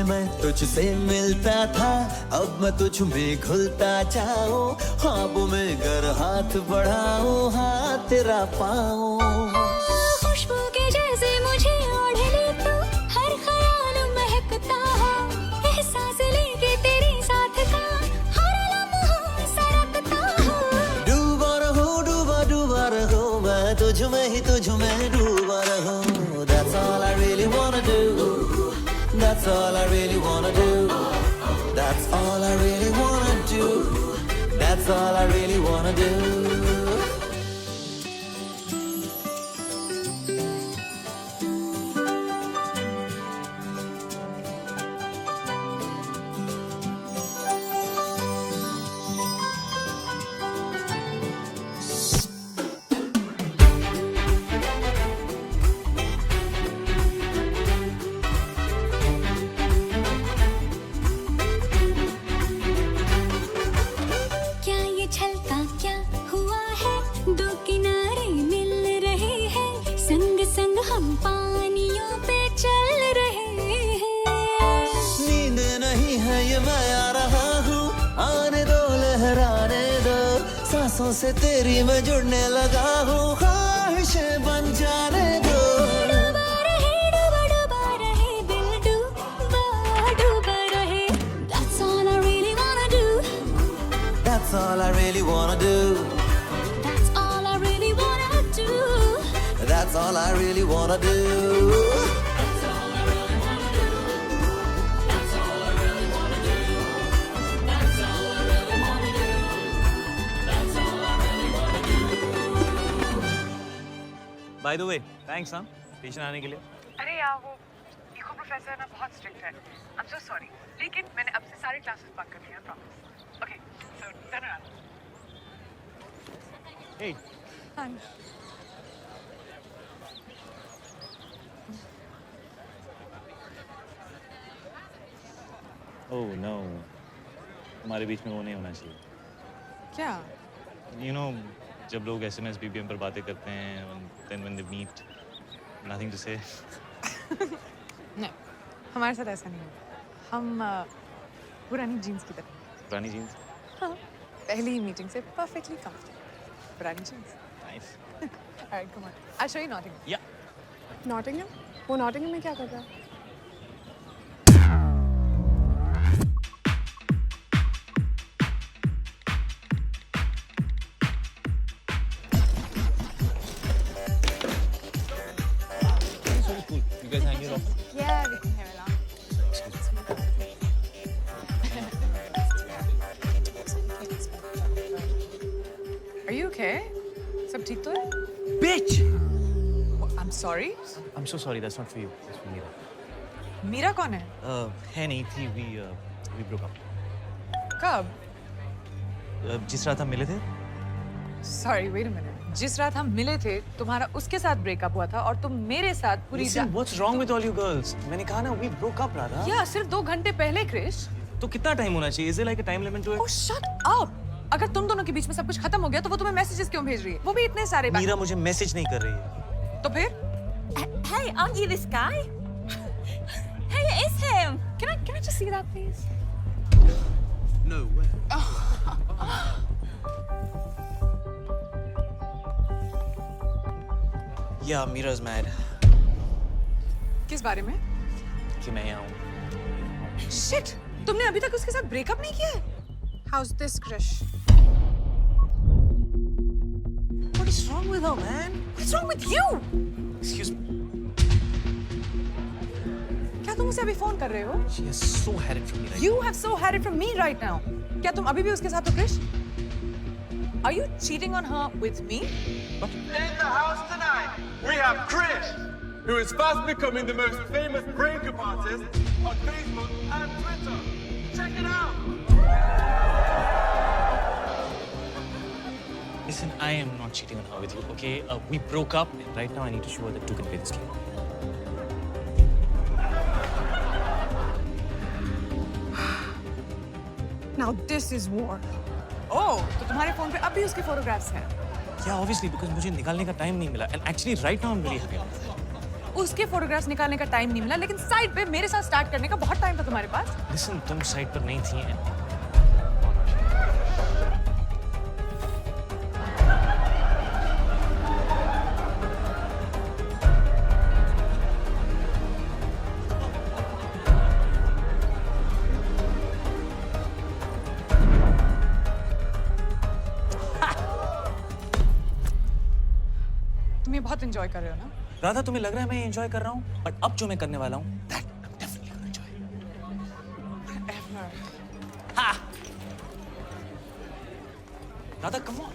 पहले मैं तुझसे मिलता था, अब मैं तुझ में घुलता जाऊं, ख्वाबों में गर हाथ बढ़ाऊं, हाथ तेरा पाऊं। खुशबू के जैसे मुझे ओढ़ ले तू, हर ख्याल महकता हो, एहसास लेके तेरे साथ का हर लम्हा सरकता हो। डूबा रहो मैं तुझ में ही तुझ में डूबा रहूं। That's all I really wanna do. That's all I really wanna do. That's all I really wanna do. That's all I really wanna do. क्या ये छलका क्या हुआ है, दो किनारे मिल रहे हैं, संग संग हम पानियों पे चल रहे हैं। नींद नहीं है ये मैं आ रहा हूँ, आने दो लहराने दो, सांसों से तेरी मैं जुड़ने लगा हूँ, ख्वाहिशें बन जाने दो। डूबा रहे दिल डूबा रहे। That's all I really wanna do. That's all I really wanna do. That's all I really wanna do. That's all I really wanna do. By the way, thanks हाँ स्टेशन आने के लिए। अरे यार वो इको प्रोफेसर ना बहुत स्ट्रिक्ट है। I'm so sorry. लेकिन मैंने अब से सारे क्लासेस बंक कर लिया, promise. Okay, so turn around. Hey, oh no, हमारे बीच में वो नहीं होना चाहिए। क्या? You know, जब लोग SMS BBM पर बातें करते हैं, and then when they meet, nothing to say. नहीं, हमारे साथ ऐसा नहीं होगा। हम पुरानी जीन्स की तरह। पुरानी जीन्स। हाँ, पहली ही मीटिंग से perfectly comfortable. पुरानी jeans. Nice. Alright, come on. I'll show you Nottingham. Yeah. Nottingham? वो नॉटिंघम में क्या कर रहा है? You guys hang your office? Yeah, we can hear it loud. Are you okay? सब ठीक तो है? Bitch! I'm sorry. I'm so sorry. That's not for you. It's for Mira. Meera कौन है? है नहीं थी. We broke up. कब? जिस रात हम मिले थे. Sorry, wait a minute. जिस रात हम मिले थे, तुम्हारा उसके साथ ब्रेकअप हुआ था और तुम मेरे साथ पूरी Listen, what's wrong with all you girls? मैंने कहा ना, we broke up, राधा. या सिर्फ 2 घंटे पहले, क्रिश। तो कितना टाइम होना चाहिए? Is there like a time limit to it? Oh, shut up! अगर तुम दोनों के बीच में सब कुछ खत्म हो गया, तो वो तुम्हें मैसेजेस क्यों भेज रही है? वो भी इतने सारे। मीरा मुझे मैसेज नहीं कर रही है। तो फिर? Hey, aren't you this guy? Hey, it is him. Can I just see that, please? No way. Yeah, Mira's mad. किस बारे में? कि मैं यहाँ हूँ। Shit! तुमने अभी तक उसके साथ ब्रेकअप नहीं किया है? How's this, Krish? What is wrong with her, man? What's wrong with you? Excuse me. क्या तुम उसे अभी फोन कर रहे हो? She has so had it from me right You have so had it from me right now. क्या तुम अभी भी उसके साथ हो, Krrish? Are you cheating on her with me? In the house tonight, we have Chris, who is fast becoming the most famous breakup artist on Facebook and Twitter. Check it out. Listen, I am not cheating on her with you, okay? We broke up, and right now I need to show her that two can play this game. Now this is war. Oh, तो तुम्हारे फोन पे अब भी उसके फोटोग्राफ्स हैं? Yeah, obviously, because मुझे निकालने का टाइम नहीं मिला. And actually, right now I'm really happy. उसके फोटोग्राफ्स निकालने का टाइम नहीं मिला, लेकिन साइड पे मेरे साथ स्टार्ट करने का बहुत टाइम था तुम्हारे पास। लिसन, तुम साइड पर नहीं थी। तुम ये बहुत एंजॉय कर रहे हो ना? राधा, तुम्हें लग रहा है मैं एंजॉय कर रहा हूँ, बट अब जो मैं करने वाला हूँ that I'm definitely gonna enjoy. Radha, come on.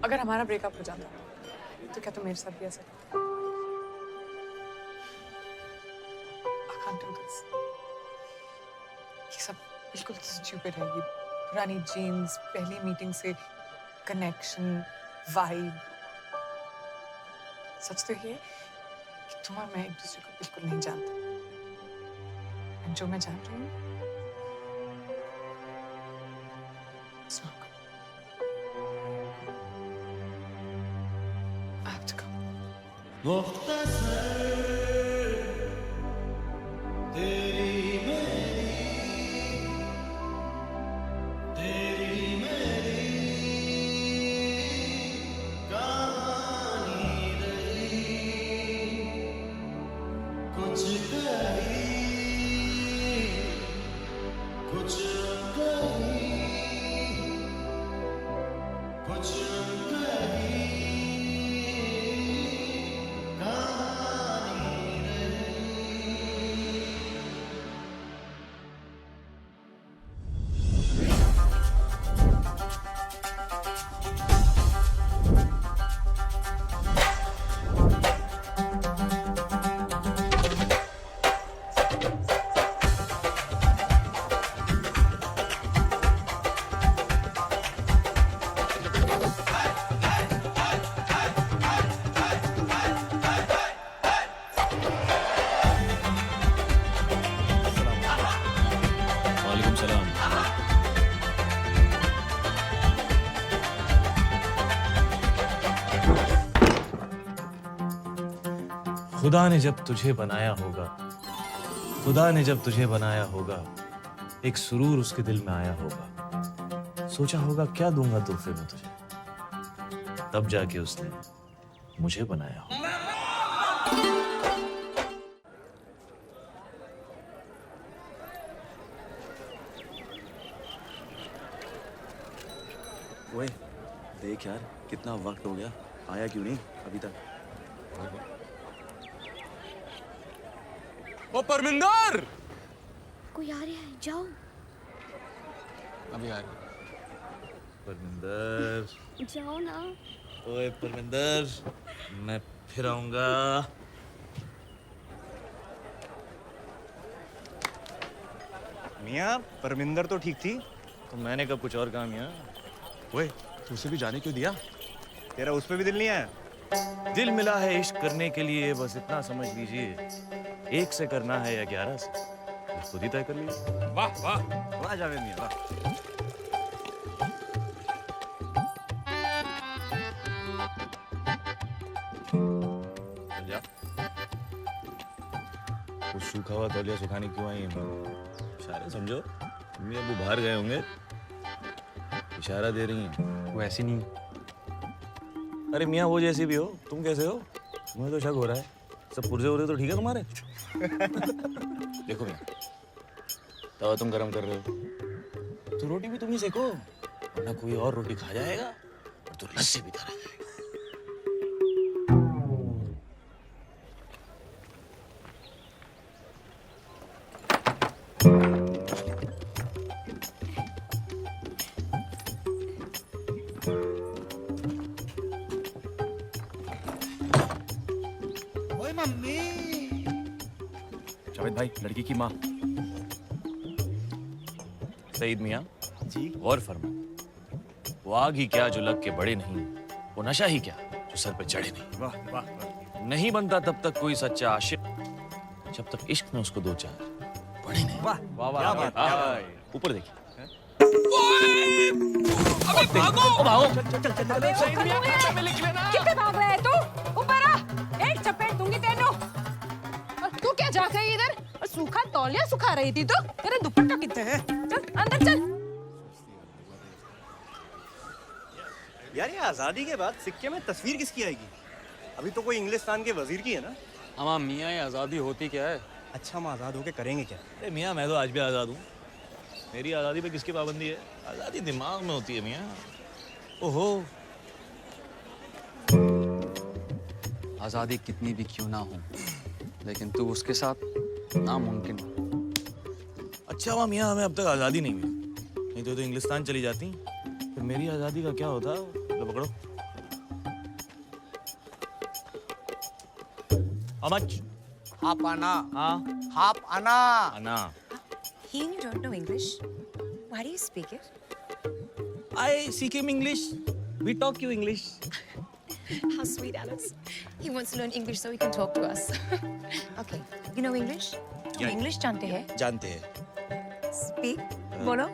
अगर हमारा ब्रेकअप हो जाता तो क्या तुम मेरे साथ भी ऐसा करते? I can't do this. ये सब बिल्कुल स्टूपिड है। ये पुरानी जीन्स, पहली मीटिंग से कनेक्शन, वाइब। सच तो ये है कि तुम और मैं एक दूसरे को बिल्कुल नहीं जानते। और जो मैं जान रही हूँ, it's not good. I have to go. वालेकुम सलाम। खुदा ने जब तुझे बनाया होगा, खुदा ने जब तुझे बनाया होगा, एक सुरूर उसके दिल में आया होगा। सोचा होगा क्या दूंगा तोहफे में तुझे, तब जाके उसने मुझे बनाया होगा। ओए देख यार, कितना वक्त हो गया, आया क्यों नहीं अभी तक? ओ परमिंदर! कोई आ रहा है, जाओ। अभी आ रही। परमिंदर, जाओ ना। ओए परमिंदर, मैं फिर आऊंगा। मियाँ, परमिंदर तो ठीक थी। तो मैंने कब कुछ और कहा मियां? ओए, तू उसे भी जाने क्यों दिया? तेरा उस पे भी दिल नहीं है? दिल मिला है इश्क करने के लिए, बस इतना समझ लीजिए। 1 से करना है या 11 से, ये खुद ही तय कर लीजिए। वाह वाह वाह जावेद मियाँ, वाह। चल जा। वो सूखा हुआ तौलिया सुखाने क्यों आई है? इशारे समझो, मम्मी अबू बाहर गए होंगे, इशारा दे रही हैं। वो ऐसी नहीं। अरे मियाँ, वो जैसी भी हो, तुम कैसे हो? मुझे तो शक हो रहा है। सब पुर्जे हो रहे तो ठीक है तुम्हारे? देखो मियाँ, तवा तुम गरम कर रहे हो तो रोटी भी तुम ही सेको, वरना कोई और रोटी खा जाएगा और तू लस्सी भी तरह जाएगा। मम्मी। जावेद भाई, लड़की की माँ। सईद मियाँ जी। गौर फरमा, वो आग ही क्या जो लग के बड़े नहीं, वो नशा ही क्या जो सर पे चढ़े नहीं। वाह वाह वाह। नहीं बनता तब तक कोई सच्चा आशिक, जब तक इश्क में उसको 2-4 पड़े नहीं। वाह वाह वाह, क्या बात, क्या बात। ऊपर देखिए। अबे भागो! भागो। कितने भाग रहा है तू? सूखा तौलिया सुखा रही थी तो तेरे दुपट्टा कितने हैं? चल अंदर चल। यार ये आज़ादी के बाद सिक्के में तस्वीर किसकी आएगी? अभी तो कोई इंग्लिस्तान के वजीर की है ना? हमारा मियाँ ये आज़ादी होती क्या है? अच्छा हम आज़ाद होके करेंगे क्या? अरे मियाँ मैं तो आज भी आज़ाद हूँ। मेरी आज़ादी पे किसकी पाबंदी है? आज़ादी दिमाग में होती है मियाँ। ओहो आज़ादी कितनी भी क्यों ना हो, लेकिन तू उसके साथ नामुमकिन। अच्छा हुआ मियाँ हमें अब तक आज़ादी नहीं मिली, नहीं तो इंग्लिस्तान चली जाती। फिर मेरी आज़ादी का क्या होता? लो पकड़ो। How much? हाफ आना। हाँ हाफ आना। आना। He don't know English. Why do you speak it? I speak him English. We talk you English. How sweet, Alex. He wants to learn English so he can talk to us. Okay, you know English? Yeah. English जानते हैं? जानते हैं। Speak. बोलो।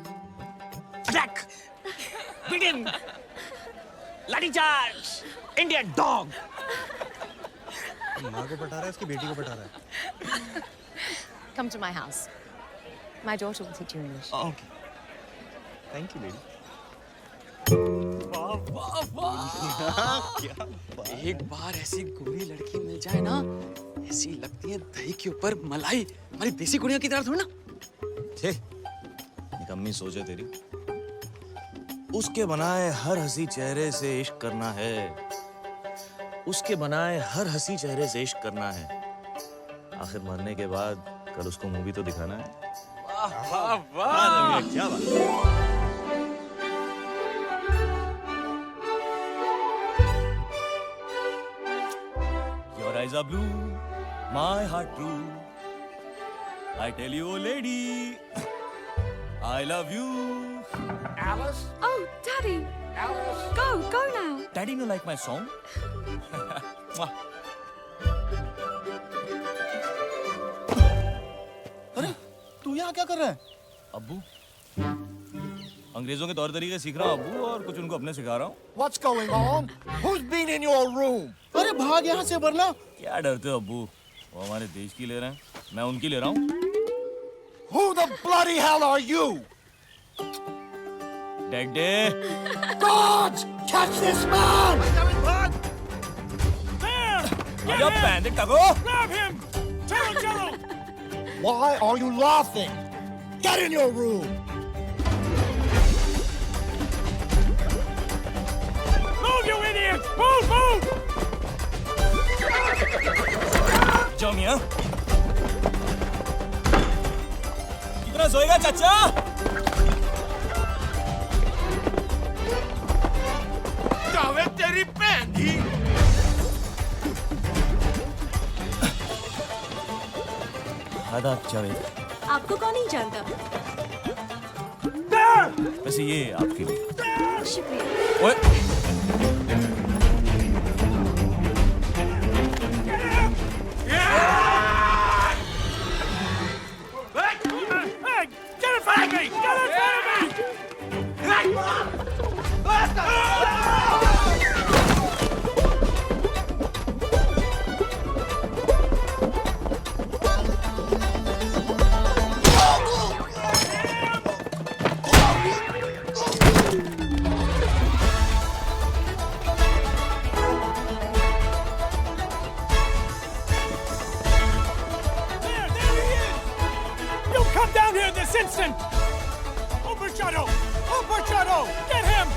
Attack! Begin! Lathi charge! Indian dog! माँ को पटा रहा है, इसकी बेटी को पटा रहा है। Come to my house. My daughter will teach you English. Okay. Thank you, lady. वाह वाह वाह! एक बार ऐसी गोरी लड़की मिल जाए ना, ऐसी लगती है दही के ऊपर मलाई। हमारी देसी कुड़ियों की तरह थोड़ी ना। छे, निकम्मी सोच है तेरी। उसके बनाए हर हंसी चेहरे से इश्क करना है। उसके बनाए हर हंसी चेहरे से इश्क करना है। आखिर मरने के बाद कल उसको मूवी तो दिखाना है। वाह वाह वाह! क्या बात? Your eyes are blue, my heart true. I tell you, oh lady, I love you. Alice. Oh, Daddy. Alice. Go now. Daddy, you like my song? Mwah. अरे तू यहाँ क्या कर रहा है? अब्बू, अंग्रेजों के तौर तरीके सीख रहा हूँ अब्बू, और कुछ उनको अपने सिखा रहा हूँ। What's going on? Who's been in your room? अरे भाग यहाँ से वरना। क्या डरते हो अब्बू? वो हमारे देश की ले रहे हैं, मैं उनकी ले रहा हूँ। Who the bloody hell are you? Daddy, Guards! Catch this man! आजा पैंदे टगो। Grab him! Jello! Why are you laughing? Get in your room! Move, you idiot! Move! जाओ मियाँ। कितना सोएगा चाचा? जावे तेरी बहन ही! आदाब जावेद। आपको कौन नहीं जानता? वैसे ये आपके लिए। शुक्रिया। ओए, Get in front of me! Get in front of me! You come down here this instant! Overshadow! Overshadow! Get him!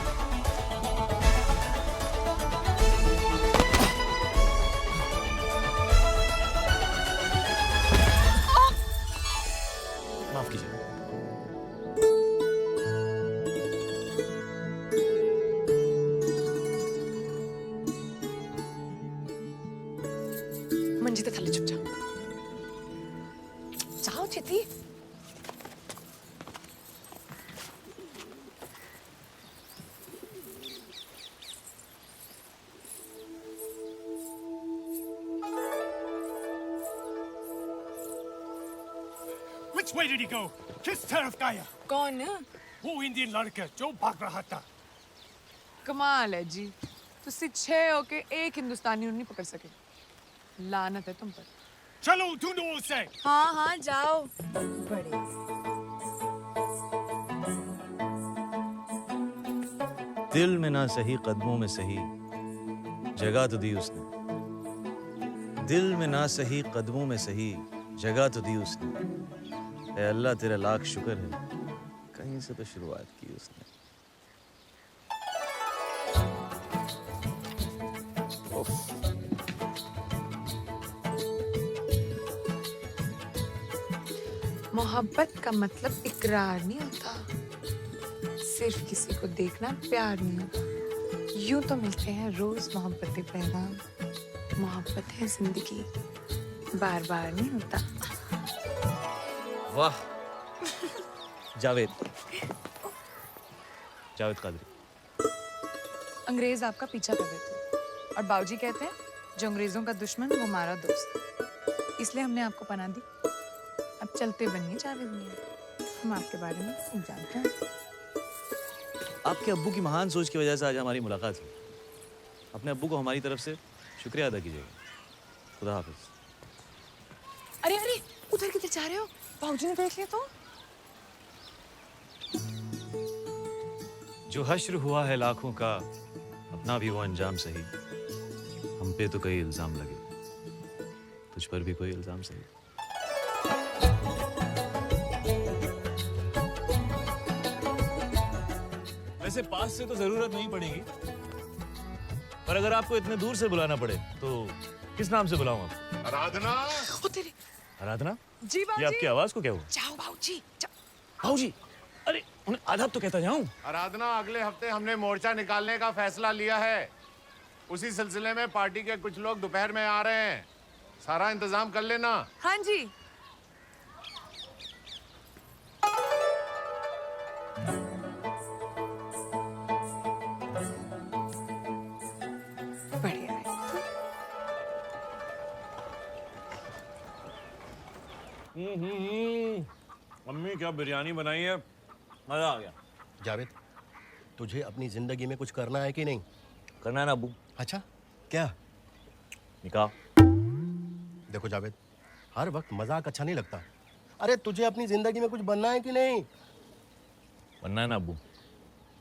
माफ कीजिए। मंजी तक थले चुप जाओ। जाओ चिति। Which way did he go? किस तरफ गया? कौन? वो इंडियन लड़का जो भाग रहा था। कमाल है जी, तुझसे 6 होके एक हिंदुस्तानी नहीं पकड़ सके। लानत है तुम पर। चलो ढूंढो उसे। हाँ हाँ जाओ। बड़े दिल में ना सही कदमों में सही जगह तो दी उसने। दिल में ना सही कदमों में सही जगह तो दी उसने। ऐ अल्लाह तेरा लाख शुक्र है, कहीं से तो शुरुआत की उसने। मोहब्बत का मतलब इकरार नहीं होता, सिर्फ किसी को देखना प्यार नहीं होता। यूं तो मिलते हैं रोज मोहब्बतें पैगाम, मोहब्बत है जिंदगी, बार बार नहीं होता। वाह जावेद, जावेद कादरी। अंग्रेज आपका पीछा कर रहे थे और बाबूजी कहते हैं जो अंग्रेजों का दुश्मन वो हमारा दोस्त, इसलिए हमने आपको पनाह दी। अब चलते बनिए जावेद मियां, हम आपके बारे में खूब जानते हैं। आपके अब्बू की महान सोच की वजह से आज हमारी मुलाकात हुई। अपने अब्बू को हमारी तरफ से शुक्रिया अदा कीजिएगा। खुदा हाफिज। अरे अरे उधर किधर जा रहे हो? बाबूजी ने देख लिया तो। जो हश्र हुआ है लाखों का, अपना भी वो अंजाम सही। हम पे तो कई इल्जाम लगे, तुझ पर भी कोई इल्जाम सही। वैसे पास से तो जरूरत नहीं पड़ेगी, पर अगर आपको इतने दूर से बुलाना पड़े तो किस नाम से बुलाऊं आपको? आराधना। ओ तेरे। आराधना जी ये बाबूजी। आपकी आवाज को क्या हुआ? जाओ बाबूजी जाओ। भाऊजी, अरे उन्हें आदाब तो कहता जाऊं। आराधना, अगले हफ्ते हमने मोर्चा निकालने का फैसला लिया है। उसी सिलसिले में पार्टी के कुछ लोग दोपहर में आ रहे हैं, सारा इंतजाम कर लेना। हाँ जी। बढ़िया है। मम्मी क्या बिरयानी बनाई है, मजा आ गया। जावेद, तुझे अपनी जिंदगी में कुछ करना है कि नहीं? करना है ना अब्बू। अच्छा, क्या? निकाह। देखो जावेद, हर वक्त मजाक अच्छा नहीं लगता। अरे तुझे अपनी जिंदगी में कुछ बनना है कि नहीं? बनना है ना अब्बू।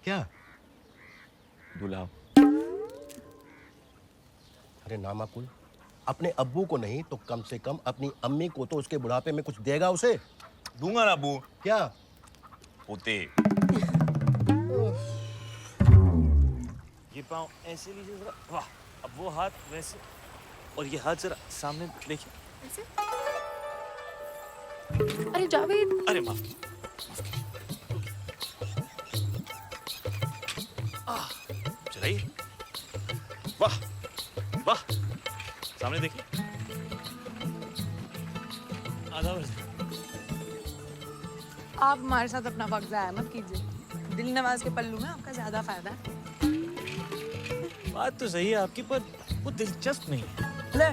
क्या? दूल्हा। अरे नामाकुल, अपने अब्बू को नहीं तो कम से कम अपनी अम्मी को तो उसके बुढ़ापे में कुछ देगा उसे। दूंगा ना अब्बू। क्या? पोते। ये पाँव ऐसे लीजिए जरा। वाह, अब वो हाथ वैसे और ये हाथ जरा सामने देखिए। ऐसे? अरे जावेद। अरे माफ। चलाइए। वाह वाह, सामने देखिए। आधा बजे। आप हमारे साथ अपना वक्त जाया मत कीजिए, दिल नवाज के पल्लू में आपका ज्यादा फायदा है। बात तो सही है आपकी, पर वो दिलचस्प नहीं है। ले,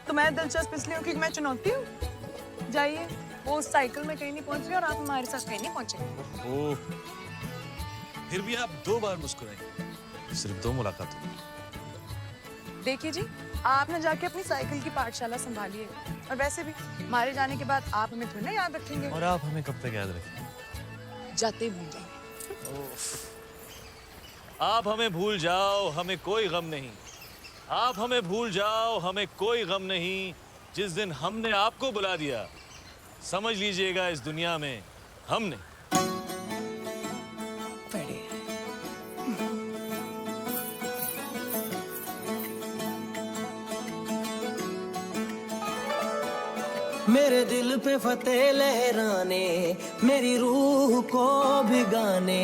तो मैं दिलचस्प इसलिए हूँ क्योंकि मैं चुनौती हूँ। जाइए, वो उस साइकिल में कहीं नहीं पहुंच रही और आप हमारे साथ कहीं नहीं पहुंचे। ओह, फिर भी आप 2 बार मुस्कुराए, सिर्फ 2 मुलाकात हुई। देखिए जी, आपने जाके अपनी साइकिल की पाठशाला संभालिए, और वैसे भी हमारे जाने के बाद आप हमें थोड़ी ना याद रखेंगे। और आप हमें कब तक याद रखेंगे? जाते भूल जाए। आप हमें भूल जाओ, हमें कोई गम नहीं। आप हमें भूल जाओ, हमें कोई गम नहीं। जिस दिन हमने आपको बुला दिया, समझ लीजिएगा इस दुनिया में हमने। मेरे दिल पे फतेह लहराने, मेरी रूह को भिगाने।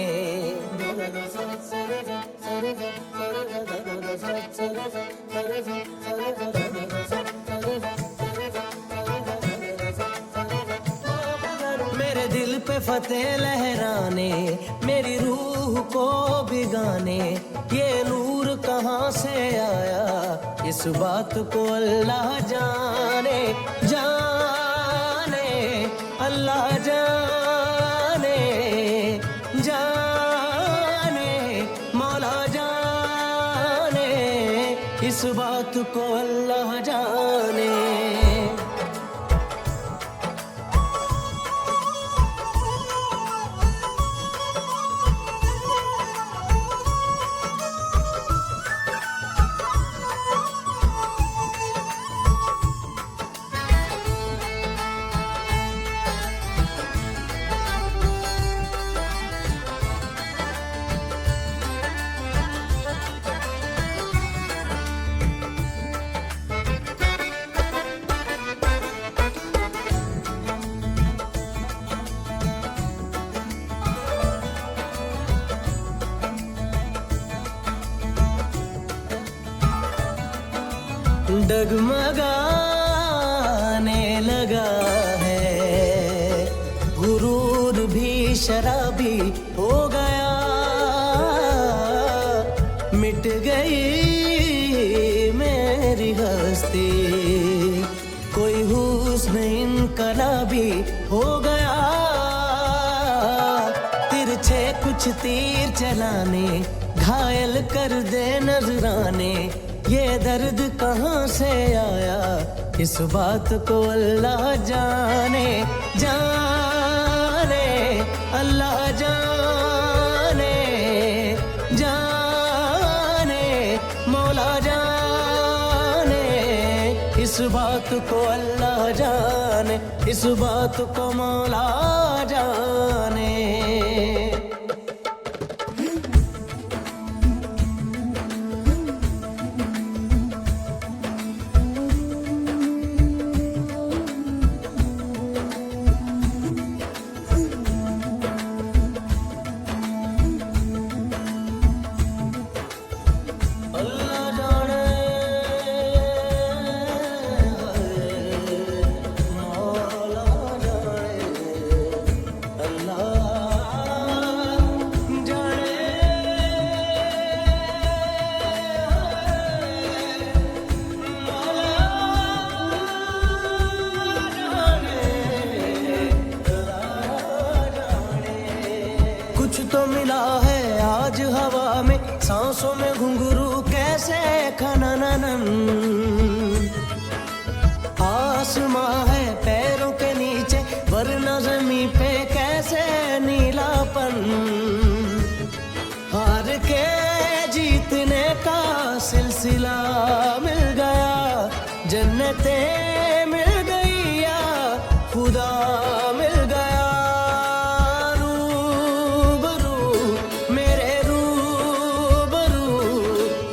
मेरे दिल पे फतेह लहराने, मेरी रूह को भिगाने। ये नूर कहाँ से आया, इस बात को अल्लाह जाने। अल्लाह जाने, जाने, मौला जाने, इस बात को अल्लाह जाने। डगमगाने लगा है, गुरूर भी शराबी हो गया, मिट गई मेरी हस्ती, कोई हुस्न इनकलाबी हो गया, तिरछे कुछ तीर चलाने, घायल कर दे नजराने, ये दर्द कहाँ से आया, इस बात को अल्लाह जाने, जाने अल्लाह जाने, जाने मौला जाने, इस बात को अल्लाह जाने, इस बात को मौला जाने। कुछ तो मिला है आज हवा में, सांसों में घुंघरू कैसे खननन, आसमां है पैरों के नीचे वरना ज़मीं पे कैसे नीलापन, हार के जीतने का सिलसिला मिल गया, जन्नतें मिल गई या खुदा मिल गया, रूबरू मेरे रूबरू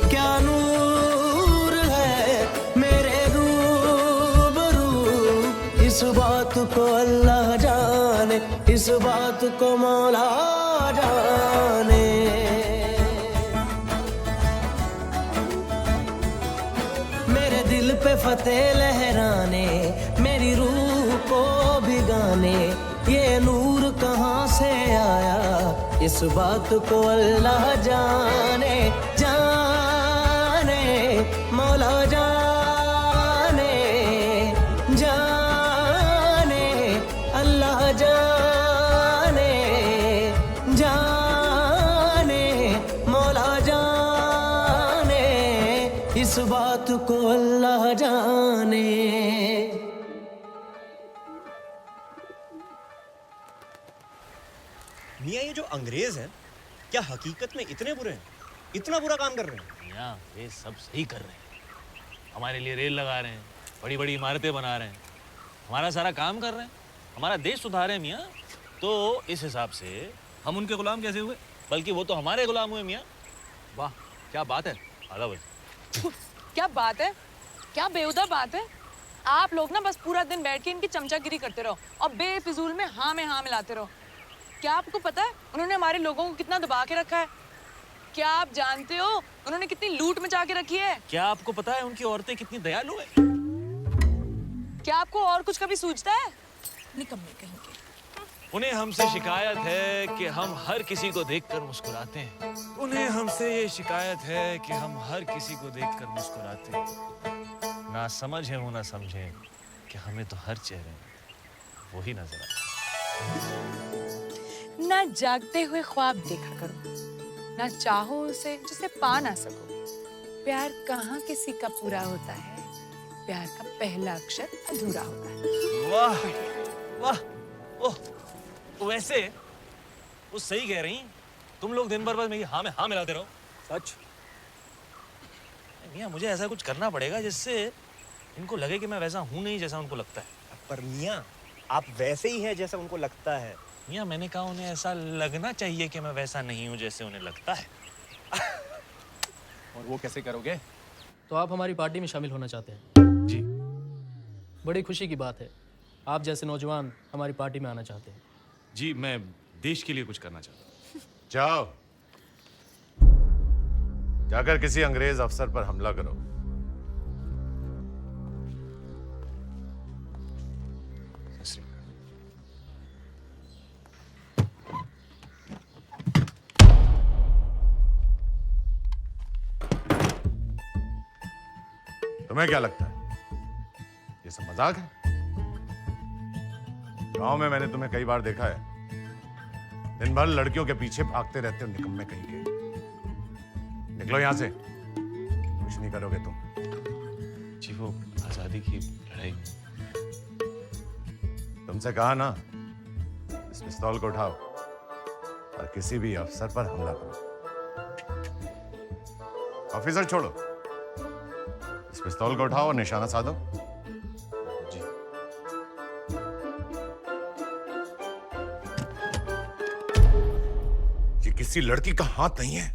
क्या नूर है मेरे रूबरू, इस बात को अल्लाह जाने, इस बात को मौला जाने। मेरे दिल पे फतेह लहराने, मेरी रूह को भिगाने, ये नूर कहाँ से आया, इस बात को अल्लाह जाने, जाने मौला जाने, जाने अल्लाह जाने, जाने मौला जाने, इस बात को अल्लाह जाने। मियाँ ये जो अंग्रेज हैं क्या हकीकत में इतने बुरे हैं, इतना बुरा काम कर रहे हैं? मियाँ वे सब सही कर रहे हैं, हमारे लिए रेल लगा रहे हैं, बड़ी बड़ी इमारतें बना रहे हैं, हमारा सारा काम कर रहे हैं, हमारा देश सुधार रहे हैं मियाँ। तो इस हिसाब से हम उनके गुलाम कैसे हुए, बल्कि वो तो हमारे गुलाम हुए मियाँ। वाह क्या बात है। आला भाई क्या बात है, क्या बेहुदा बात है। आप लोग ना बस पूरा दिन बैठ के इनकी चमचागिरी करते रहो और बेफिजूल में हाँ मिलाते रहो। क्या आपको पता है उन्होंने हमारे लोगों को कितना दबा के रखा है? क्या आप जानते हो उन्होंने कितनी लूट मचा के रखी है? क्या आपको पता है उनकी औरतें कितनी दयालु है? क्या आपको और कुछ कभी सूझता है? निकम्मे कहेंगे। उन्हें हमसे शिकायत है कि हम हर किसी को देखकर मुस्कुराते हैं, उन्हें हमसे ये शिकायत है कि हम हर किसी को देखकर मुस्कुराते हैं। ना समझ है वो ना समझे कि हमें तो हर चेहरे में वही नजर आता है। ना जागते हुए ख्वाब देखा करो, ना चाहो उसे जिसे पा ना सको। प्यार कहाँ किसी का पूरा होता है, प्यार का पहला अक्षर अधूरा होता है। वाह वाह, ओह वैसे वो सही कह रही। तुम लोग दिन भर बस मेरी हाँ में हाँ मिलाते रहो। सच मियाँ मुझे ऐसा कुछ करना पड़ेगा जिससे इनको लगे कि मैं वैसा हूँ नहीं जैसा उनको लगता है। पर मियाँ आप वैसे ही हैं जैसा उनको लगता है। मियाँ मैंने कहा उन्हें ऐसा लगना चाहिए कि मैं वैसा नहीं हूँ जैसे उन्हें लगता है। और वो कैसे करोगे? तो आप हमारी पार्टी में शामिल होना चाहते हैं? जी। बड़ी खुशी की बात है, आप जैसे नौजवान हमारी पार्टी में आना चाहते हैं। जी मैं देश के लिए कुछ करना चाहता हूँ। जाओ जाकर किसी अंग्रेज अफसर पर हमला करो, तुम्हें क्या लगता है ये सब मजाक है? गांव में मैंने तुम्हें कई बार देखा है, दिन भर लड़कियों के पीछे भागते रहते हो निकम्मे कहीं के। निकलो यहां से, कुछ नहीं करोगे तुम। जी वो आजादी की लड़ाई। तुमसे कहा ना, इस पिस्तौल को उठाओ और किसी भी अफसर पर हमला करो। ऑफिसर छोड़ो, इस पिस्तौल को उठाओ और निशाना साधो। जी। ये किसी लड़की का हाथ नहीं है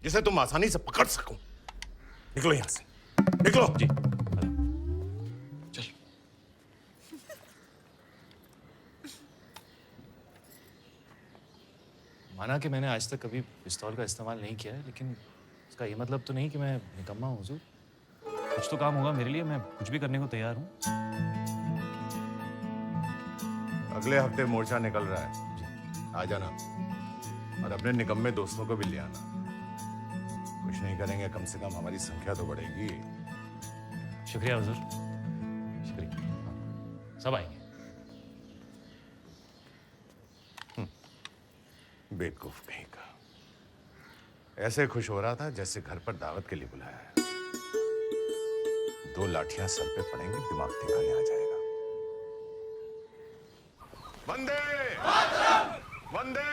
जिसे तुम आसानी से पकड़ सको। निकलो यहां से, निकलो। जी। माना कि मैंने आज तक कभी पिस्तौल का इस्तेमाल नहीं किया है, लेकिन इसका ये मतलब तो नहीं कि मैं निकम्मा हूँ हुजूर। कुछ तो काम होगा मेरे लिए, मैं कुछ भी करने को तैयार हूँ। अगले हफ्ते मोर्चा निकल रहा है, आ जाना और अपने निकम्मे दोस्तों को भी ले आना। कुछ नहीं करेंगे, कम से कम हमारी संख्या तो बढ़ेगी। शुक्रिया हुजूर, शुक्रिया। सब आएंगे। बेवकूफ कहीं का, ऐसे खुश हो रहा था जैसे घर पर दावत के लिए बुलाया है। 2 लाठियां सर पे पड़ेंगे, दिमाग ठिकाने आ जाएगा। वंदे वंदे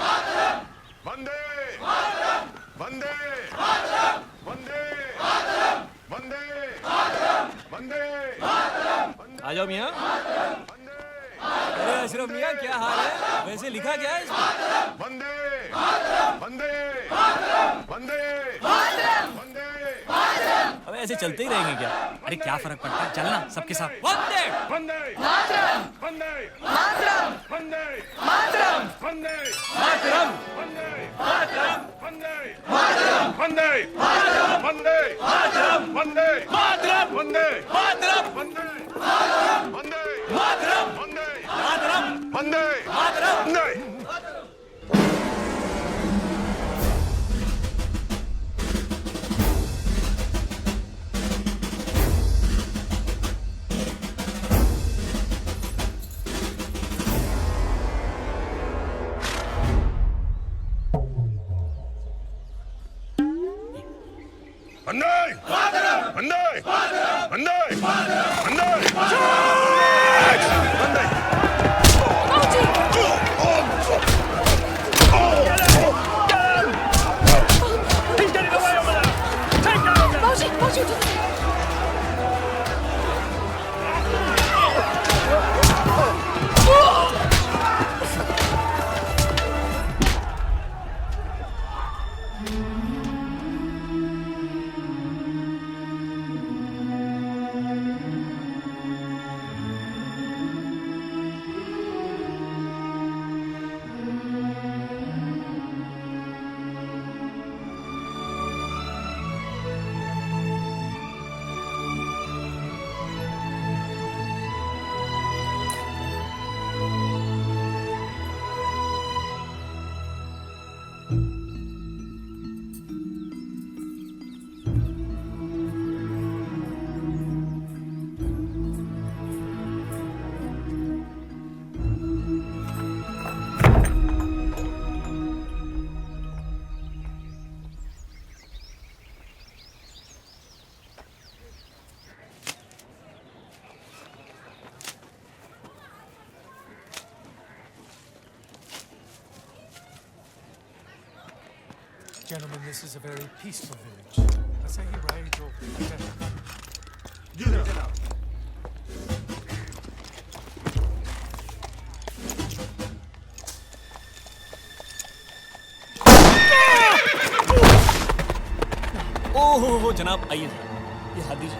वंदे वंदे वंदे वंदे वंदे। आ जाओ मियाँ। अरे अशरफ मियाँ, क्या हाल है? वैसे लिखा क्या है इसमें? वंदे वंदे वंदे वंदे। अब ऐसे चलते ही रहेंगे क्या? अरे क्या फर्क पड़ता है, चलना सबके साथ। वंदे वंदे मातरम वंदे मातरम वंदे मातरम वंदे मातरम वंदे मातरम वंदे मातरम वंदे मातरम वंदे मातरम वंदे मातरम वंदे मातरम वंदे मातरम वंदे मातरम वंदे मातरम वंदे मातरम वंदे। वंदे वंदे वंदे वंदे। Gentlemen, this is a very peaceful village. ऐसा ही राय जो ओहो जनाब, आइए ये हाथ दीजिए।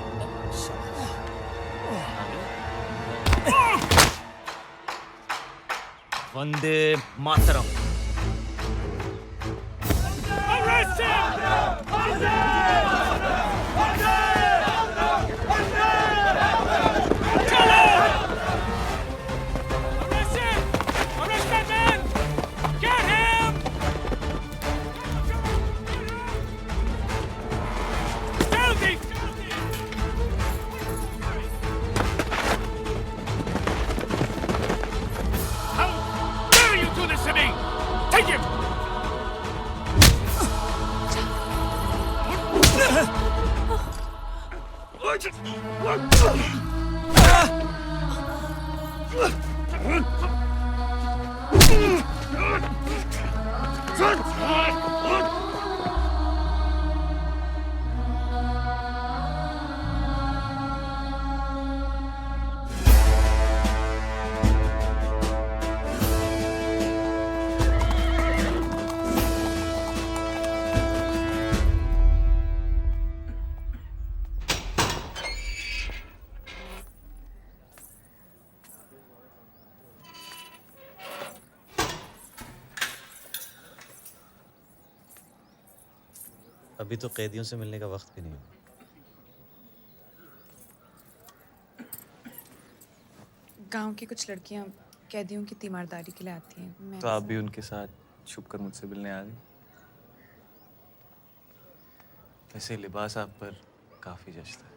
वंदे मातरम। Take him! अभी तो कैदियों से मिलने का वक्त भी नहीं है। गांव की कुछ लड़कियां कैदियों की तीमारदारी के लिए आती हैं। तो आप भी उनके साथ छुपकर मुझसे मिलने आ गई। वैसे लिबास आप पर काफी जचता है।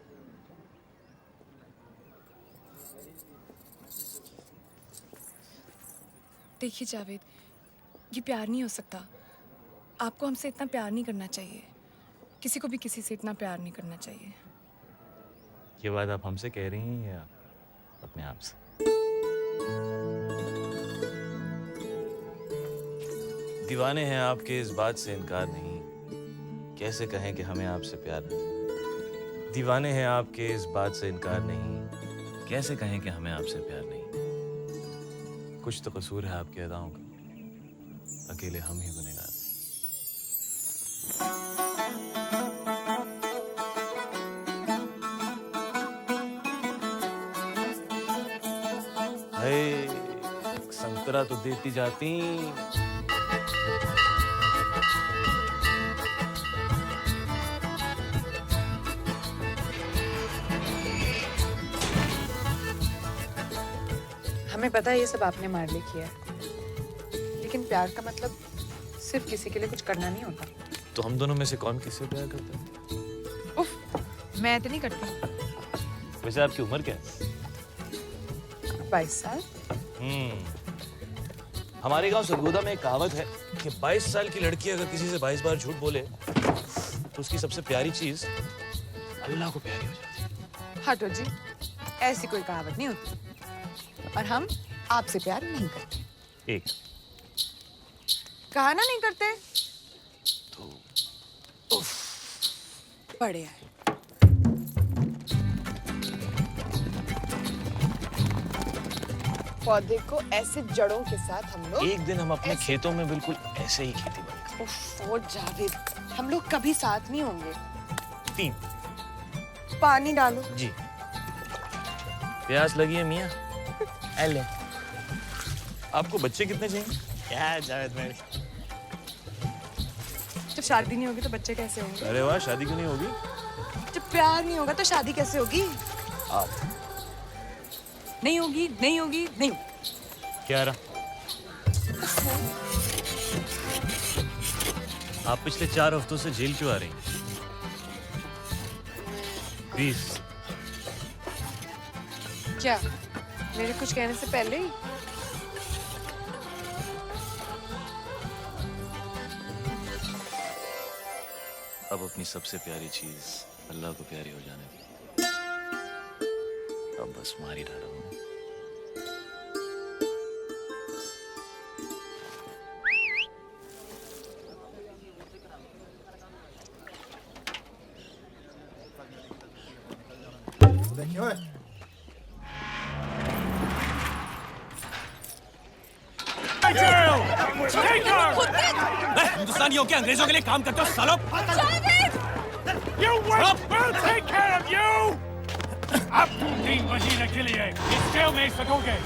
देखिए जावेद, ये प्यार नहीं हो सकता। आपको हमसे इतना प्यार नहीं करना चाहिए। किसी को भी किसी से इतना प्यार नहीं करना चाहिए। ये बात आप हमसे कह रही हैं या अपने आप से? दीवाने हैं आपके, इस बात से इनकार नहीं। कैसे कहें कि हमें आपसे प्यार नहीं। दीवाने हैं आपके, इस बात से इनकार नहीं। कैसे कहें कि हमें आपसे प्यार नहीं। कुछ तो कसूर है आपकी अदाओं का, अकेले हम ही गुनहगार। संतरा तो देती जाती। हमें पता है ये सब आपने मार ले किया है, लेकिन प्यार का मतलब सिर्फ किसी के लिए कुछ करना नहीं होता। तो हम दोनों में से कौन किससे प्यार करता है? उफ, मैं तो नहीं करती। वैसे आपकी उम्र क्या है? 22 साल। हमारे गांव सरगोदा में एक कहावत है कि 22 साल की लड़की अगर किसी से 22 बार झूठ बोले तो उसकी सबसे प्यारी चीज अल्लाह को प्यारी हो जाती है। हटो जी, ऐसी कोई कहावत नहीं होती। और हम आपसे प्यार नहीं करते। एक कहा ना नहीं करते तो बढ़िया है। पौधे को ऐसे जड़ों के साथ हम लोग एक दिन हम अपने खेतों में बिल्कुल ऐसे ही खेती करेंगे। ओह जावेद, हम लोग कभी साथ नहीं होंगे। 3 पानी डालो जी। प्यास लगी है मियाँ? ले। आपको बच्चे कितने चाहिए? क्या जावेद मेरी? जब शादी नहीं होगी तो बच्चे कैसे होंगे? अरे वाह, शादी क्यों नहीं होगी? जब प्यार नहीं होगा तो शादी कैसे होगी? आप नहीं होगी, नहीं होगी, नहीं। क्या रहा? आप पिछले 4 हफ्तों से जेल क्यों आ रही हैं? 20। क्या मेरे कुछ कहने से पहले ही? अब अपनी सबसे प्यारी चीज अल्लाह को प्यारी हो जाने दी। अब बस मार ही डाला हूँ। हिंदुस्तानियों के अंग्रेजों के लिए काम करते हो सालों। You wait! We'll take care of you! अब 3 महीने के लिए इस जेल में सकोगे।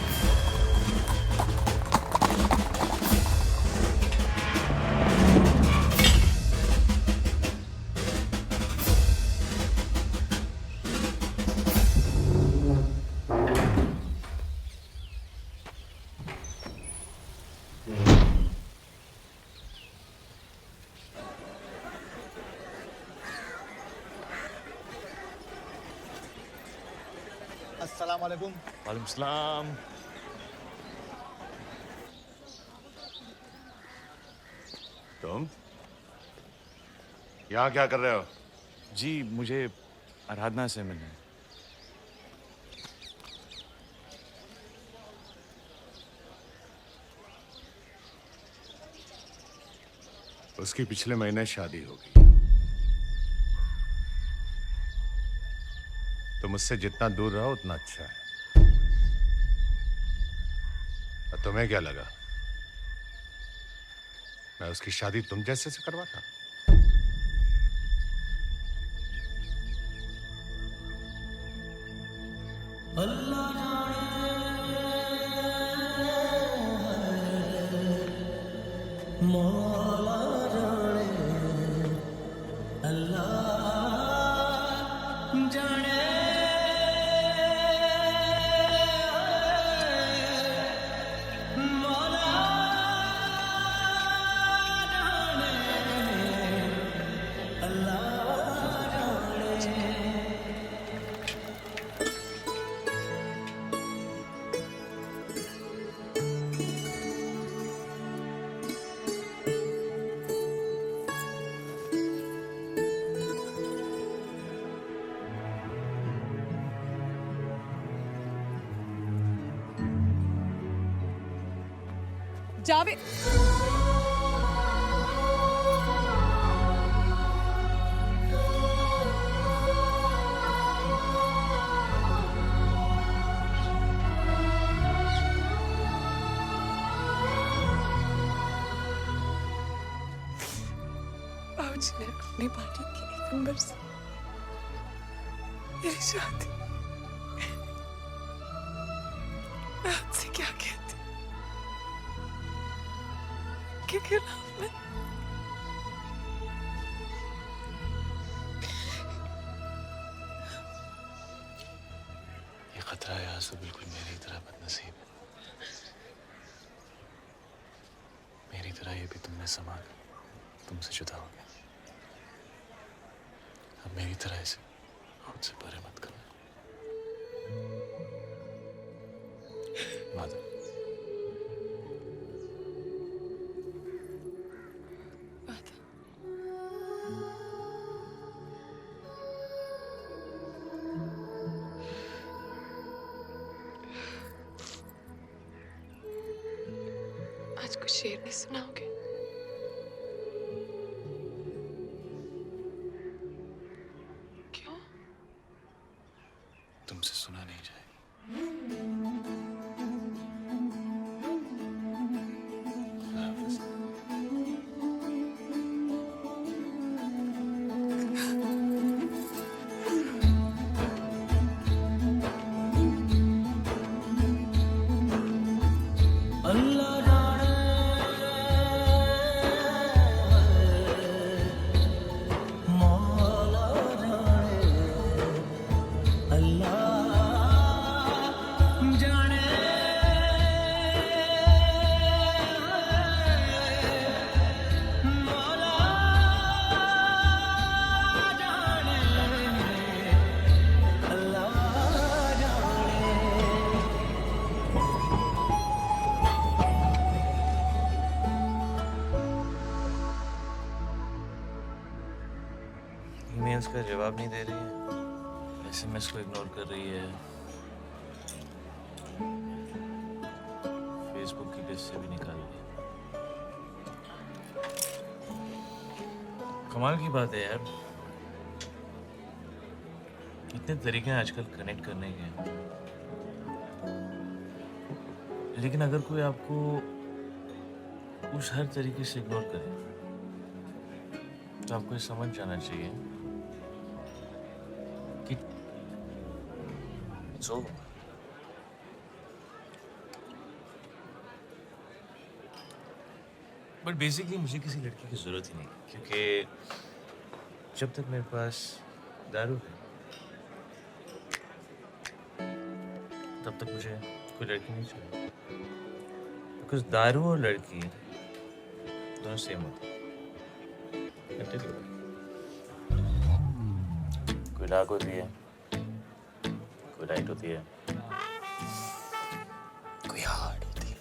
अस्सलाम वालेकुम। वालेकुम सलाम। तुम यहाँ क्या कर रहे हो? जी मुझे आराधना से मिलना है। उसकी पिछले महीने शादी होगी। तुम उससे जितना दूर रहो उतना अच्छा है। और तुम्हें क्या लगा मैं उसकी शादी तुम जैसे से करवाता? मौला जाने अल्लाह जाने मौला जाने अल्लाह जाने। जावे बाबूजी ने अपनी पार्टी की 1 नंबर से मेरी शादी मैं आपसे क्या कहती के खिलाफ में ये खतरा है आंसू बिल्कुल मेरी तरह बदनसीब है। मेरी तरह ये भी तुमने संभाल तुमसे जुदा हो गया। अब मेरी तरह इसे खुद से परे मत करना। माधव आज कुछ शेर नहीं सुनाओगे? क्यों? तुमसे सुना नहीं जाएगा। अल्लाह जाने मौला जाने अल्लाह जाने मौला जाने अल्लाह जाने। ईमेल्स का जवाब नहीं दे रही है, एसएमएस को इग्नोर कर रही है, फेसबुक की लिस्ट से भी निकाल दी। कमाल की बात है यार, इतने तरीके हैं आजकल कनेक्ट करने के, लेकिन अगर कोई आपको उस हर तरीके से इग्नोर करे तो आपको ये समझ जाना चाहिए कि it's over. बट बेसिकली मुझे किसी लड़की की जरूरत ही नहीं, क्योंकि जब तक मेरे पास दारू है तब तक मुझे कोई लड़की नहीं चाहिए। बिकॉज दारू और लड़की दोनों सेम होती है। कोई डार्क होती है, कोई लाइट होती है, कोई हार्ड होती है,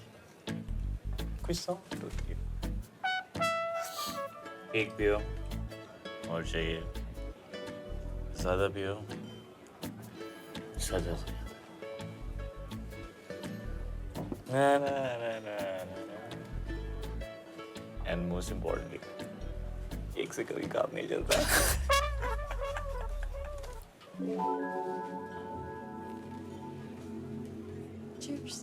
कोई सॉफ्ट होती है। एक पियो और चाहिए, ज्यादा पियो, सजा से। एंड मोस्ट इम्पोर्टेंटली, एक से कभी काम नहीं चलता। Cheers.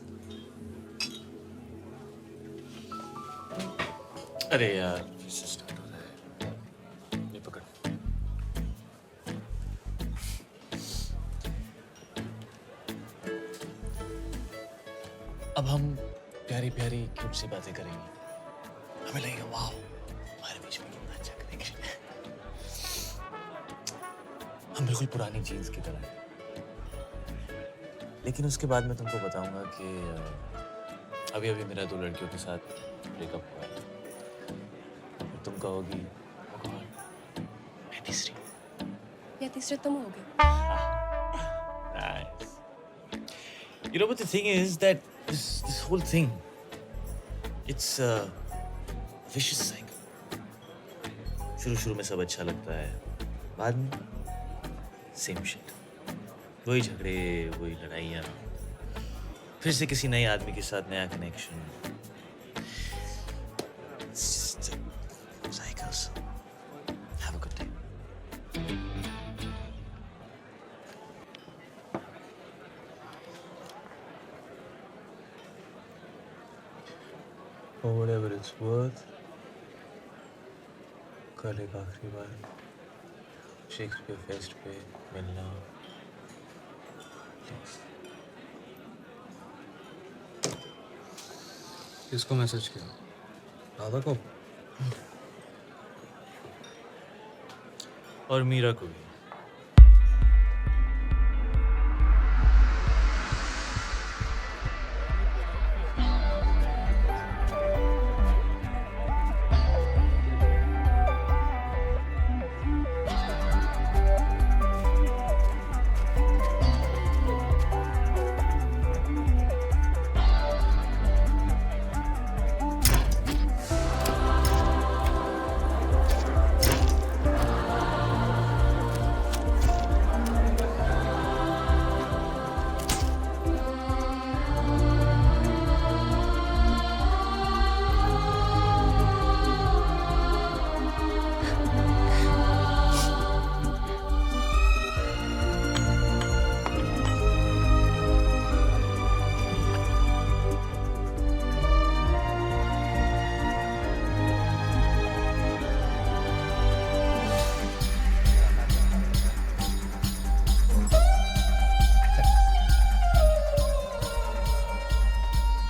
अरे यार स्टार्ट हो रहा है, ये पकड़। अब हम प्यारी प्यारी क्यूट सी बातें करेंगे, हमें लगेगा वाह हमारे बीच में कितना अच्छा कनेक्शन है। हम बिल्कुल पुरानी जीन्स की तरह हैं। लेकिन उसके बाद मैं तुमको बताऊंगा कि अभी अभी मेरा 2 लड़कियों के साथ ब्रेकअप हुआ है। तुम कहोगी मैं तीसरी, या तीसरे तुम हो गए। Nice. You know what the thing is that this whole thing, it's a vicious cycle. शुरू में सब अच्छा लगता है, बाद में same shit. वही झगड़े, वही लड़ाइयाँ, फिर से किसी नए आदमी के साथ नया connection. Have a good day. For whatever it's worth, कल एक आखिरी बार शेक्सपियर फेस्ट पे मिलना प्लीज। किसको मैसेज किया? राधा को? और मीरा को भी।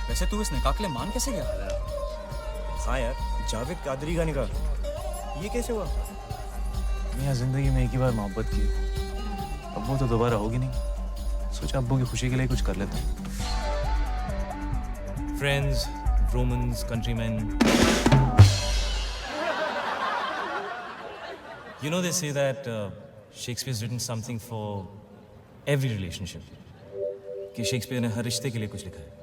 वैसे तू इस निकाह के लिए मान कैसे गया? हाँ यार, जावेद कादरी का निकाह, ये कैसे हुआ? मैं जिंदगी में एक ही बार मोहब्बत की, अब वो तो दोबारा होगी नहीं। सोचा अब्बू की खुशी के लिए कुछ कर लेता हूँ। Friends, Romans, countrymen. You know, they say that Shakespeare's written something for every relationship. कि शेक्सपियर ने हर रिश्ते के लिए कुछ लिखा है।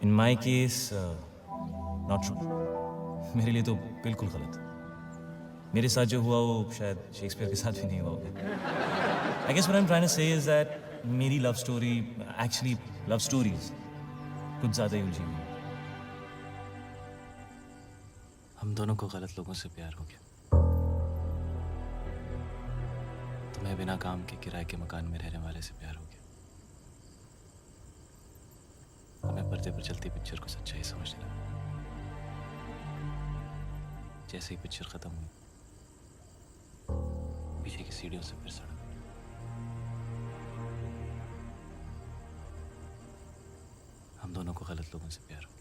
In my case, not true. मेरे लिए तो बिल्कुल गलत। मेरे साथ जो हुआ वो शायद शेक्सपियर के साथ भी नहीं हुआ होगा। I guess what I'm trying to say is that मेरी love story, actually love stories, कुछ ज़्यादा ही उलझी हुई। हम दोनों को गलत लोगों से प्यार हो गया। तुम्हें बिना काम के किराए के मकान में रहने वाले से प्यार हो गया। हमें पर्दे पर चलती पिक्चर को सच्चाई समझने लगा। जैसे ही पिक्चर खत्म हुई, पीछे की सीढ़ियों से फिर सड़क। हम दोनों को गलत लोगों से प्यार हो गया।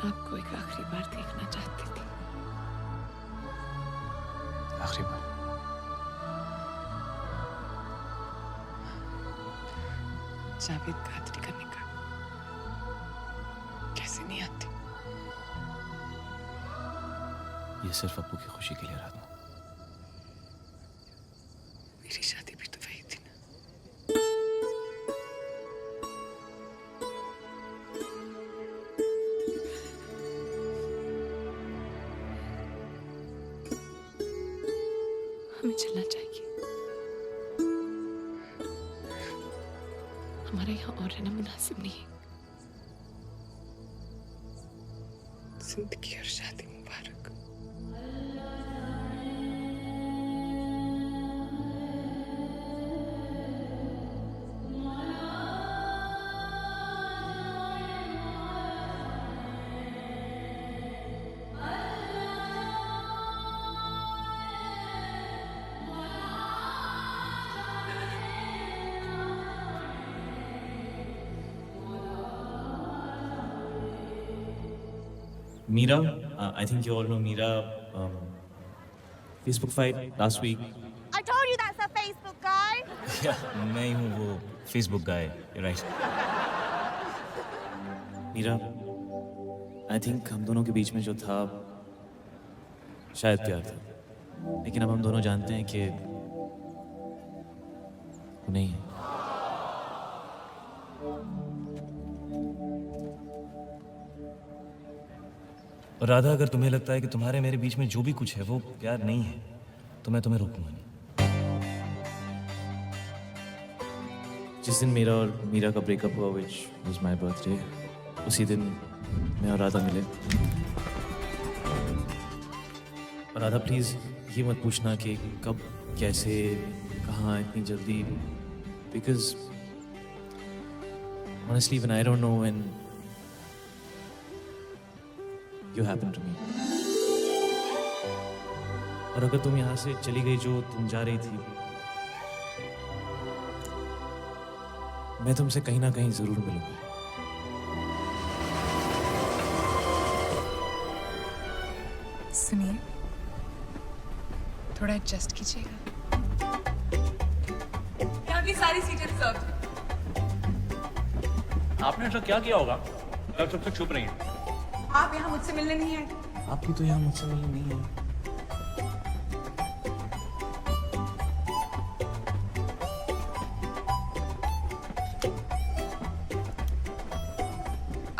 आपको एक आखिरी बार देखना चाहती थी। आखिरी बार? जावेद कादरी का निकाह कैसे नहीं आती? ये सिर्फ अब्बू की खुशी के लिए राधा। मेरी शादी भी तो वही थी ना। हमें चलना चाहिए। हमारे यहाँ और रहना मुनासिब नहीं है। जिंदगी और शादी मुबारक। Mira, I think you all know Mira. Facebook fight last week. I told you that's a Facebook guy. Yeah, मैं ही हूँ वो Facebook guy. You're right. Mira, I think हम दोनों के बीच में जो था शायद प्यार था, लेकिन अब हम दोनों जानते हैं कि वो नहीं है। और राधा, अगर तुम्हें लगता है कि तुम्हारे मेरे बीच में जो भी कुछ है वो प्यार नहीं है, तो मैं तुम्हें रोकूंगा नहीं। जिस दिन मेरा और मीरा का ब्रेकअप हुआ, which was my birthday, उसी दिन मैं और राधा मिले। और राधा, प्लीज ये मत पूछना कि कब, कैसे, कहाँ, इतनी जल्दी, because honestly when I don't know when you happen to me. और अगर तुम यहाँ से चली गई जो तुम जा रही थी, मैं तुमसे कहीं ना कहीं जरूर मिलूंगा। सुनिए, थोड़ा एडजस्ट कीजिएगा। यहाँ की सारी सीटें रिजर्व। आपने ऐसा क्या किया होगा तब सबसे छुप रही हैं? आप यहाँ मुझसे मिलने नहीं आए। आप भी तो यहाँ मुझसे मिलने नहीं है।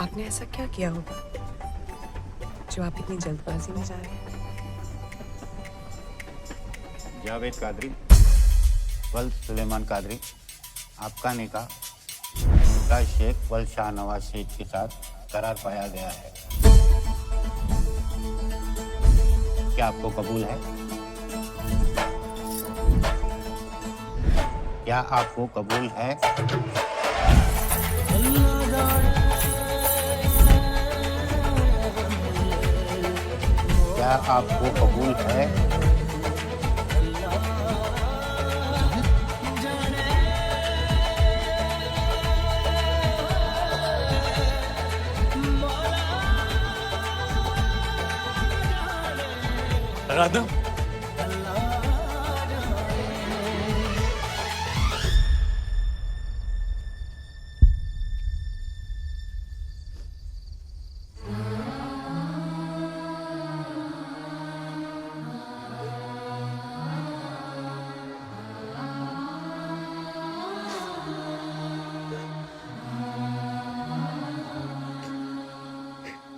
आपने ऐसा क्या किया होगा जो आप इतनी जल्दबाजी में जा रहे हैं? जावेद कादरी, वल सुलेमान कादरी, आपका निकाह मुमताज शेख वल शाहनवाज शेख के साथ करार पाया गया है। क्या आपको कबूल है? क्या आपको कबूल है? क्या आपको कबूल है? राधा,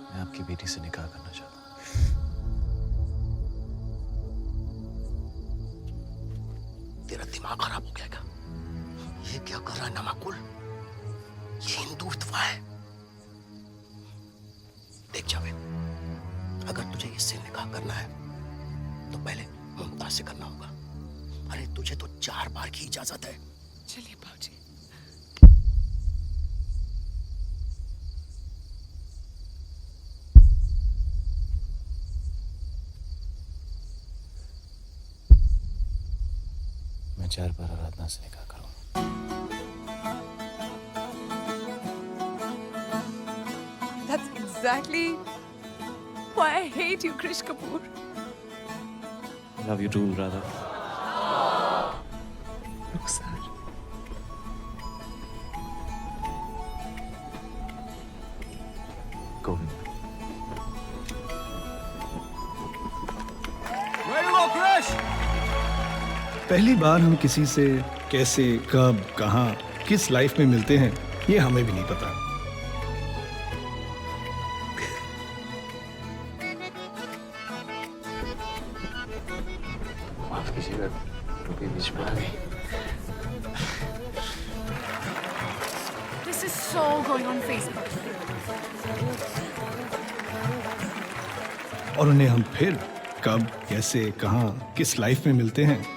मैं आपकी बेटी से निकाह करना चाहता हूँ। तेरा दिमाग खराब हो गया क्या? ये क्या कर रहा है नामाकुल? ये हिंदुत्व है। देख जावेद, अगर तुझे इससे निकाह करना है तो पहले मुमताज से करना होगा। अरे तुझे तो 4 बार की इजाजत है। चलिए बाबूजी। मैं 4 बार आराधना से निकाह करूँ। That's exactly Why I hate you, Krish Kapoor. Love you too, Radha. Rukhsar. Govind. पहली बार हम किसी से कैसे, कब, कहाँ, किस लाइफ में मिलते हैं, ये हमें भी नहीं पता। माफ कीजिएगा, टोपी बीच में आ गई। This is so going on Facebook. और उन्हें हम फिर कब, कैसे, कहाँ, किस लाइफ में मिलते हैं